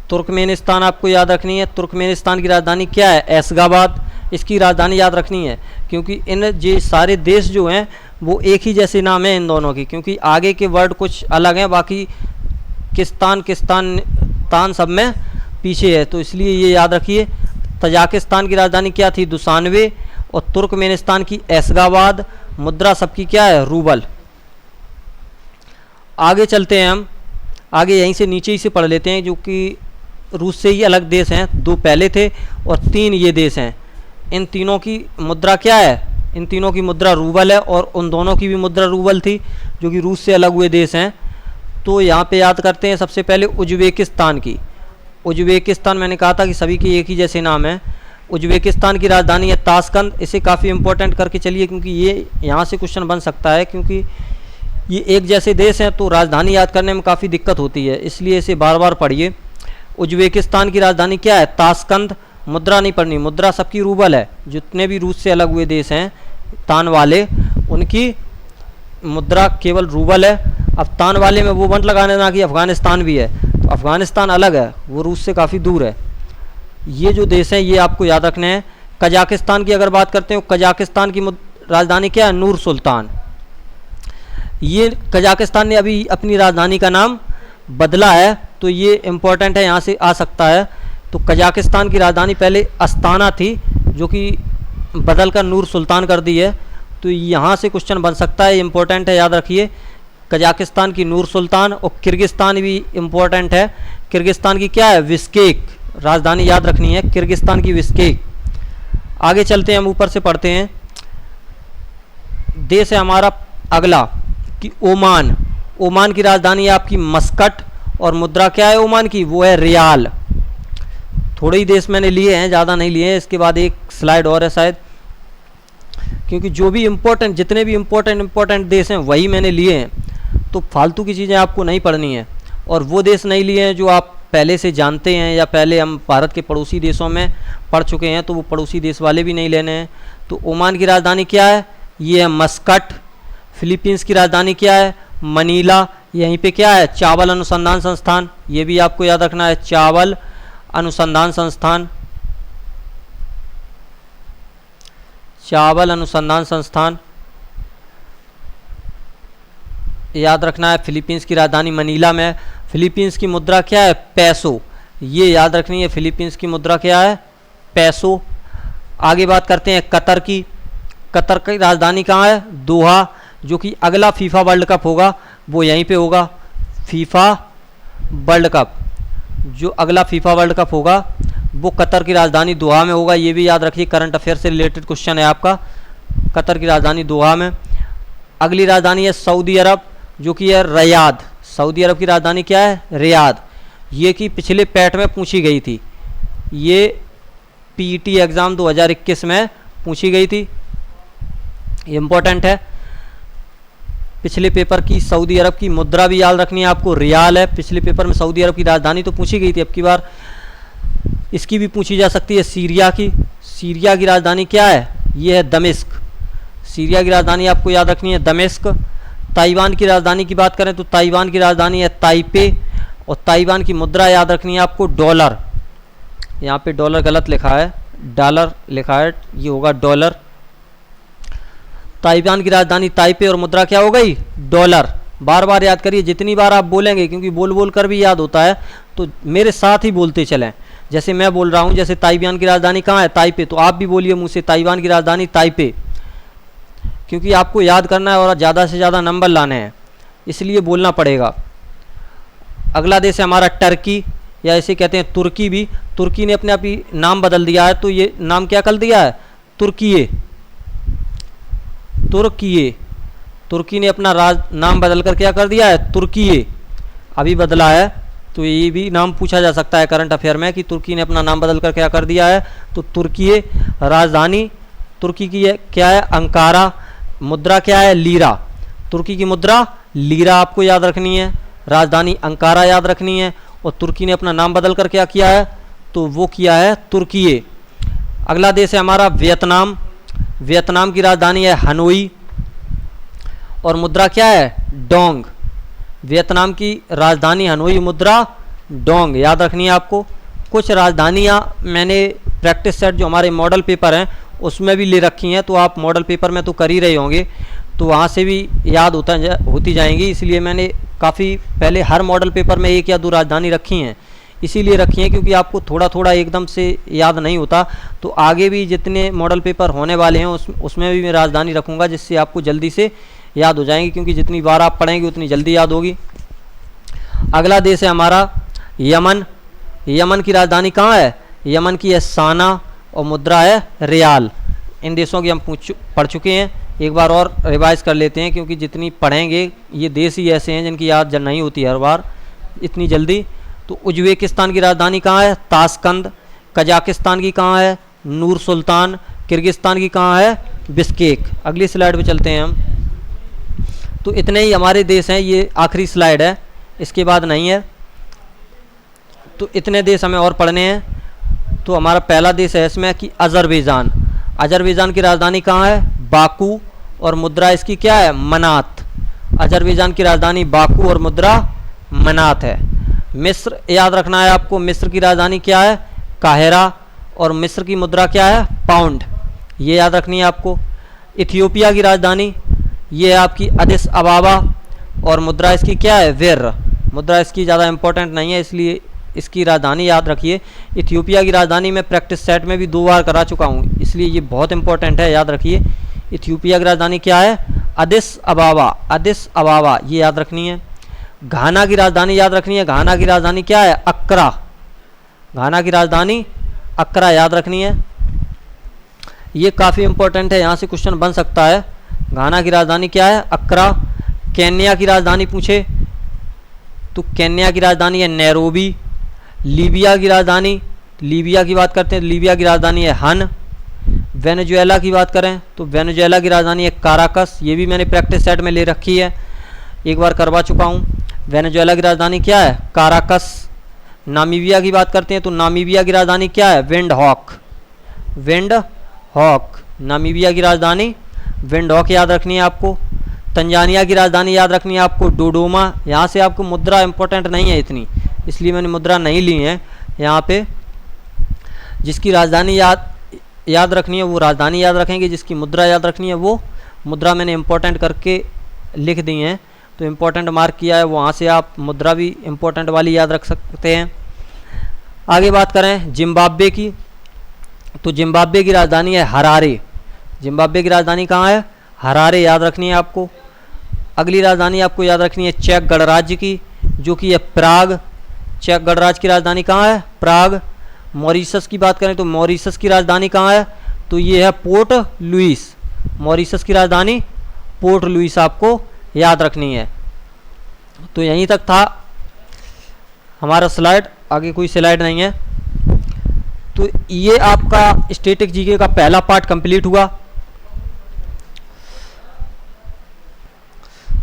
तुर्कमेनिस्तान आपको याद रखनी है। तुर्कमेनिस्तान की राजधानी क्या है? ऐशगाबाद। इसकी राजधानी याद रखनी है, क्योंकि इन ये सारे देश जो हैं वो एक ही जैसे नाम है इन दोनों की, क्योंकि आगे के वर्ड कुछ अलग हैं, बाकी किस्तान सब में पीछे है, तो इसलिए ये याद रखिए। तजाकिस्तान की राजधानी क्या थी? दुशानबे और तुर्कमेनिस्तान की ऐशगाबाद। मुद्रा सबकी क्या है? रूबल। आगे चलते हैं हम। आगे यहीं से नीचे ही से पढ़ लेते हैं, जो कि रूस से ही अलग देश हैं। 2 पहले थे और 3 ये देश हैं। इन तीनों की मुद्रा क्या है? इन तीनों की मुद्रा रूबल है और उन दोनों की भी मुद्रा रूबल थी, जो कि रूस से अलग हुए देश हैं। तो यहाँ पे याद करते हैं सबसे पहले उज्बेकिस्तान की। उज्बेकिस्तान, मैंने कहा था कि सभी के एक ही जैसे नाम है। उज्बेकिस्तान की राजधानी है ताशकंद। इसे काफ़ी इंपॉर्टेंट करके चलिए, क्योंकि ये यहाँ से क्वेश्चन बन सकता है, क्योंकि ये एक जैसे देश हैं तो राजधानी याद करने में काफ़ी दिक्कत होती है, इसलिए इसे बार बार पढ़िए। उज्बेकिस्तान की राजधानी क्या है? ताशकंद। मुद्रा नहीं पढ़नी, मुद्रा सबकी रूबल है। जितने भी रूस से अलग हुए देश हैं तान वाले, उनकी मुद्रा केवल रूबल है। अब तान वाले में वो मत लगाने ना कि अफ़गानिस्तान भी है, तो अफ़गानिस्तान अलग है, वो रूस से काफ़ी दूर है। ये जो देश हैं ये आपको याद रखने हैं। कजाकिस्तान की अगर बात करते हो, कजाकिस्तान की राजधानी क्या है? नूर सुल्तान। ये कजाकिस्तान ने अभी अपनी राजधानी का नाम बदला है, तो ये इम्पोर्टेंट है, यहाँ से आ सकता है। तो कजाकिस्तान की राजधानी पहले अस्ताना थी, जो कि बदल कर नूर सुल्तान कर दी है, तो यहाँ से क्वेश्चन बन सकता है, इम्पोर्टेंट है, याद रखिए। कजाकिस्तान की नूर सुल्तान। और किर्गिस्तान भी इम्पोर्टेंट है। किर्गिस्तान की क्या है? बिश्केक। राजधानी याद रखनी है किर्गिस्तान की, बिश्केक। आगे चलते हैं, हम ऊपर से पढ़ते हैं। देश है हमारा अगला कि ओमान। ओमान की राजधानी है आपकी मस्कट और मुद्रा क्या है ओमान की? वो है रियाल। थोड़े ही देश मैंने लिए हैं, ज़्यादा नहीं लिए हैं। इसके बाद एक स्लाइड और है शायद, क्योंकि जो भी इम्पोर्टेंट, जितने भी इम्पोर्टेंट देश हैं वही मैंने लिए हैं, तो फालतू की चीज़ें आपको नहीं पढ़नी है। और वो देश नहीं लिए हैं जो आप पहले से जानते हैं या पहले हम भारत के पड़ोसी देशों में पढ़ चुके हैं, तो वो पड़ोसी देश वाले भी नहीं लेने हैं। तो ओमान की राजधानी क्या है? ये है मस्कट। फिलीपींस की राजधानी क्या है? मनीला। यहीं पे क्या है? चावल अनुसंधान संस्थान। ये भी आपको याद रखना है, चावल अनुसंधान संस्थान। चावल अनुसंधान संस्थान याद रखना है। फिलीपींस की राजधानी मनीला में। फिलीपींस की मुद्रा क्या है? पैसो। ये याद रखनी है, फिलीपींस की मुद्रा क्या है? पैसो। आगे बात करते हैं कतर की। कतर की राजधानी कहाँ है? दोहा। जो कि अगला फीफा वर्ल्ड कप होगा वो यहीं पे होगा। फीफा वर्ल्ड कप, जो अगला फीफा वर्ल्ड कप होगा वो कतर की राजधानी दोहा में होगा। ये भी याद रखिए, करंट अफेयर से रिलेटेड क्वेश्चन है आपका। कतर की राजधानी दोहा में। अगली राजधानी है सऊदी अरब, जो कि है रियाद। सऊदी अरब की राजधानी क्या है? रियाद। ये कि पिछले पैट में पूछी गई थी, ये पीईटी एग्ज़ाम 2021 में पूछी गई थी, इम्पोर्टेंट है। पिछले पेपर की सऊदी अरब की मुद्रा भी याद रखनी है आपको, रियाल है। पिछले पेपर में सऊदी अरब की राजधानी तो पूछी गई थी, अब की बार इसकी भी पूछी जा सकती है, सीरिया की। सीरिया की राजधानी क्या है? ये है दमिश्क। सीरिया की राजधानी आपको याद रखनी है दमिश्क। ताइवान की राजधानी की बात करें तो ताइवान की राजधानी है ताइपे, और ताइवान की मुद्रा याद रखनी है आपको डॉलर। यहाँ पे डॉलर गलत लिखा है, डॉलर लिखा है, ये होगा डॉलर। ताइवान की राजधानी ताइपे और मुद्रा क्या हो गई? डॉलर। बार बार याद करिए, जितनी बार आप बोलेंगे, क्योंकि बोल बोल कर भी याद होता है, तो मेरे साथ ही बोलते चलें। जैसे मैं बोल रहा हूँ, जैसे ताइवान की राजधानी कहाँ है? ताइपे, तो आप भी बोलिए मुँह से ताइवान की राजधानी ताइपे, क्योंकि आपको याद करना है और ज़्यादा से ज़्यादा नंबर लाने हैं, इसलिए बोलना पड़ेगा। अगला देश है हमारा टर्की, या इसे कहते हैं तुर्की भी। तुर्की ने अपने आप ही नाम बदल दिया है, तो ये नाम क्या कर दिया है? तुर्कीये। तुर्कीये, तुर्की ने अपना नाम बदल कर क्या कर दिया है? तुर्कीये अभी बदला है। तो ये भी नाम पूछा जा सकता है करंट अफेयर में कि तुर्की ने अपना नाम बदल कर क्या कर दिया है, तो तुर्कीये। राजधानी तुर्की की है क्या है? अंकारा। मुद्रा क्या है? लीरा। तुर्की की मुद्रा लीरा आपको याद रखनी है, राजधानी अंकारा याद रखनी है, और तुर्की ने अपना नाम बदल कर क्या किया है? तो वो किया है तुर्कीये। अगला देश है हमारा वियतनाम। वियतनाम की राजधानी है हनोई, और मुद्रा क्या है? डोंग। वियतनाम की राजधानी हनोई, मुद्रा डोंग याद रखनी है आपको। कुछ राजधानियाँ मैंने प्रैक्टिस सेट जो हमारे मॉडल पेपर हैं उसमें भी ले रखी हैं, तो आप मॉडल पेपर में तो कर ही रहे होंगे, तो वहाँ से भी याद होती जाएंगी। इसलिए मैंने काफ़ी पहले हर मॉडल पेपर में एक या दो राजधानी रखी हैं, इसीलिए रखी हैं क्योंकि आपको थोड़ा थोड़ा एकदम से याद नहीं होता। तो आगे भी जितने मॉडल पेपर होने वाले हैं उसमें भी मैं राजधानी रखूँगा, जिससे आपको जल्दी से याद हो जाएंगी, क्योंकि जितनी बार आप पढ़ेंगे उतनी जल्दी याद होगी। अगला देश है हमारा यमन। यमन की राजधानी कहाँ है? यमन की है साना, और मुद्रा है रियाल। इन देशों की हम पढ़ चुके हैं, एक बार और रिवाइज कर लेते हैं, क्योंकि जितनी पढ़ेंगे, ये देश ही ऐसे हैं जिनकी याद नहीं होती हर बार इतनी जल्दी। तो उज्बेकिस्तान की राजधानी कहाँ है? ताशकंद। कजाकिस्तान की कहाँ है? नूर सुल्तान। किर्गिस्तान की कहाँ है? बिश्केक। अगली स्लाइड पे चलते हैं हम। तो इतने ही हमारे देश हैं, ये आखिरी स्लाइड है, इसके बाद नहीं है। तो इतने देश हमें और पढ़ने हैं। तो हमारा पहला देश है इसमें कि अजरबैजान। अजरबैजान की राजधानी कहाँ है? बाकू, और मुद्रा इसकी क्या है? मनात। अजरबैजान की राजधानी बाकू और मुद्रा मनात है। मिस्र याद रखना है आपको, मिस्र की राजधानी क्या है? काहिरा, और मिस्र की मुद्रा क्या है? पाउंड, ये याद रखनी है आपको। इथियोपिया की राजधानी ये है आपकी अदिस अबाबा, और मुद्रा इसकी क्या है? विर। मुद्रा इसकी ज़्यादा इंपॉर्टेंट नहीं है, इसलिए इसकी राजधानी याद रखिए। इथियोपिया की राजधानी मैं प्रैक्टिस सेट में भी 2 बार करा चुका हूँ, इसलिए ये बहुत इंपॉर्टेंट है, याद रखिए। इथियोपिया की राजधानी क्या है? अदिस अबाबा। अदिस अबाबा ये याद रखनी है। घाना की राजधानी याद रखनी है। घाना की राजधानी क्या है? अक्रा। घाना की राजधानी अक्रा याद रखनी है, ये काफ़ी इंपॉर्टेंट है, यहाँ से क्वेश्चन बन सकता है। घाना की राजधानी क्या है? अक्रा। केन्या की राजधानी पूछे तो केन्या की राजधानी है नैरोबी। लीबिया की राजधानी, लीबिया की बात करते हैं, लीबिया की राजधानी है हन। वेनेजुएला की बात करें तो वेनेजुएला की राजधानी है काराकस, ये भी मैंने प्रैक्टिस सेट में ले रखी है, एक बार करवा चुका हूँ। वेनेजुएला की राजधानी क्या है? काराकस। नामीबिया की बात करते हैं तो नामीबिया की राजधानी क्या है? Windhoek. Windhoek, Namibia की राजधानी विंड हॉक याद रखनी है आपको। तंजानिया की राजधानी याद रखनी है आपको डोडोमा। यहाँ से आपको मुद्रा इंपॉर्टेंट नहीं है इतनी, इसलिए मैंने मुद्रा नहीं ली है यहाँ पे। जिसकी राजधानी याद रखनी है वो राजधानी याद रखेंगे, जिसकी मुद्रा याद रखनी है वो मुद्रा मैंने इंपॉर्टेंट करके लिख दी हैं, तो इम्पोर्टेंट मार्क किया है, वहाँ से आप मुद्रा भी इम्पोर्टेंट वाली याद रख सकते हैं। आगे बात करें जिम्बाब्वे की, तो जिम्बाब्वे की राजधानी है हरारे। जिम्बाब्वे की राजधानी कहाँ है? हरारे याद रखनी है आपको। अगली राजधानी आपको याद रखनी है चेक गणराज्य की, जो कि है प्राग। चेक गणराज्य की राजधानी कहाँ है? प्राग। मॉरिशस की बात करें तो मॉरिशस की राजधानी कहाँ है? तो ये है पोर्ट लुइस। मॉरिशस की राजधानी पोर्ट लुइस आपको याद रखनी है। तो यहीं तक था हमारा स्लाइड, आगे कोई स्लाइड नहीं है। तो ये आपका स्टैटिक जीके का पहला पार्ट कंप्लीट हुआ।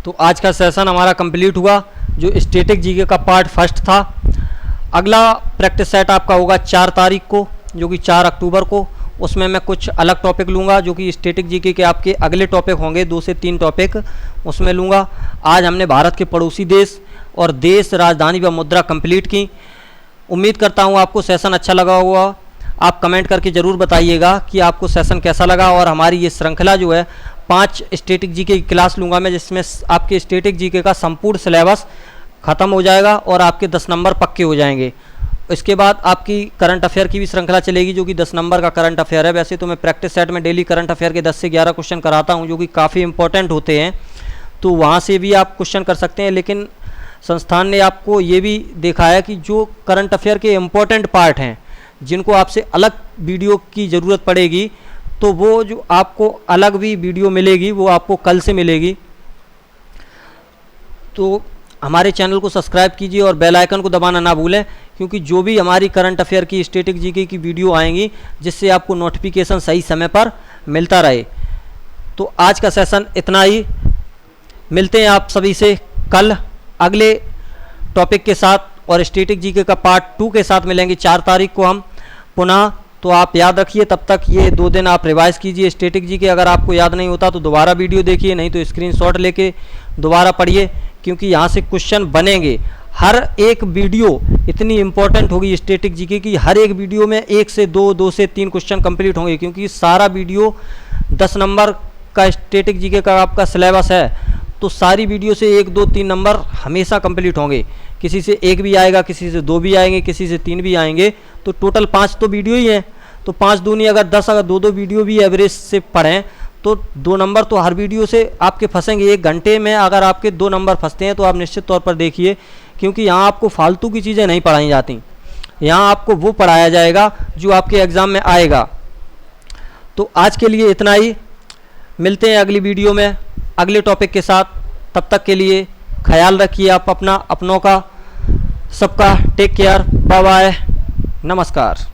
तो आज का सेशन हमारा कंप्लीट हुआ, जो स्टैटिक जीके का पार्ट फर्स्ट था। अगला प्रैक्टिस सेट आपका होगा 4 तारीख को, जो कि 4 अक्टूबर को। उसमें मैं कुछ अलग टॉपिक लूँगा, जो कि स्टैटिक जीके के आपके अगले टॉपिक होंगे, 2 से 3 टॉपिक उसमें लूँगा। आज हमने भारत के पड़ोसी देश और देश, राजधानी व मुद्रा कंप्लीट की। उम्मीद करता हूँ आपको सेशन अच्छा लगा होगा। आप कमेंट करके ज़रूर बताइएगा कि आपको सेशन कैसा लगा। और हमारी ये श्रृंखला जो है 5 स्टैटिक जीके की क्लास लूँगा मैं, जिसमें आपके स्टैटिक जीके का संपूर्ण सिलेबस ख़त्म हो जाएगा और आपके 10 नंबर पक्के हो जाएंगे। इसके बाद आपकी करंट अफेयर की भी श्रृंखला चलेगी, जो कि 10 नंबर का करंट अफेयर है। वैसे तो मैं प्रैक्टिस सेट में डेली करंट अफेयर के 10 से 11 क्वेश्चन कराता हूँ, जो कि काफ़ी इंपॉर्टेंट होते हैं, तो वहाँ से भी आप क्वेश्चन कर सकते हैं। लेकिन संस्थान ने आपको ये भी देखा है कि जो करंट अफेयर के इम्पोर्टेंट पार्ट हैं, जिनको आपसे अलग वीडियो की ज़रूरत पड़ेगी, तो वो जो आपको अलग भी वीडियो मिलेगी, वो आपको कल से मिलेगी। तो हमारे चैनल को सब्सक्राइब कीजिए और बेल आइकन को दबाना ना भूलें, क्योंकि जो भी हमारी करंट अफेयर की स्टैटिक जीके की वीडियो आएंगी, जिससे आपको नोटिफिकेशन सही समय पर मिलता रहे। तो आज का सेशन इतना ही। मिलते हैं आप सभी से कल अगले टॉपिक के साथ, और स्टैटिक जीके का पार्ट 2 के साथ मिलेंगे 4 तारीख को हम पुनः। तो आप याद रखिए, तब तक ये 2 दिन आप रिवाइज कीजिए स्टैटिक जीके। अगर आपको याद नहीं होता तो दोबारा वीडियो देखिए, नहीं तो स्क्रीनशॉट लेके दोबारा पढ़िए, क्योंकि यहाँ से क्वेश्चन बनेंगे। हर एक वीडियो इतनी इंपॉर्टेंट होगी स्टैटिक जीके की, हर एक वीडियो में 1 से 2, 2 से 3 क्वेश्चन कंप्लीट होंगे, क्योंकि सारा वीडियो 10 नंबर का स्टैटिक जीके का आपका सिलेबस है। तो सारी वीडियो से 1, 2, 3 नंबर हमेशा कंप्लीट होंगे। किसी से 1 भी आएगा, किसी से 2 भी आएंगे, किसी से 3 भी आएंगे। तो टोटल 5 तो वीडियो ही हैं। तो 5 दूनी अगर 10, अगर 2-2 वीडियो भी एवरेज से पढ़ें तो 2 नंबर तो हर वीडियो से आपके फंसेंगे। 1 घंटे में अगर आपके 2 नंबर फंसते हैं तो आप निश्चित तौर पर देखिए, क्योंकि यहाँ आपको फालतू की चीज़ें नहीं पढ़ाई जाती। यहाँ आपको वो पढ़ाया जाएगा जो आपके एग्ज़ाम में आएगा। तो आज के लिए इतना ही। मिलते हैं अगली वीडियो में अगले टॉपिक के साथ। तब तक के लिए ख्याल रखिए आप अपना, अपनों का, सबका। टेक केयर, बाय बाय, नमस्कार।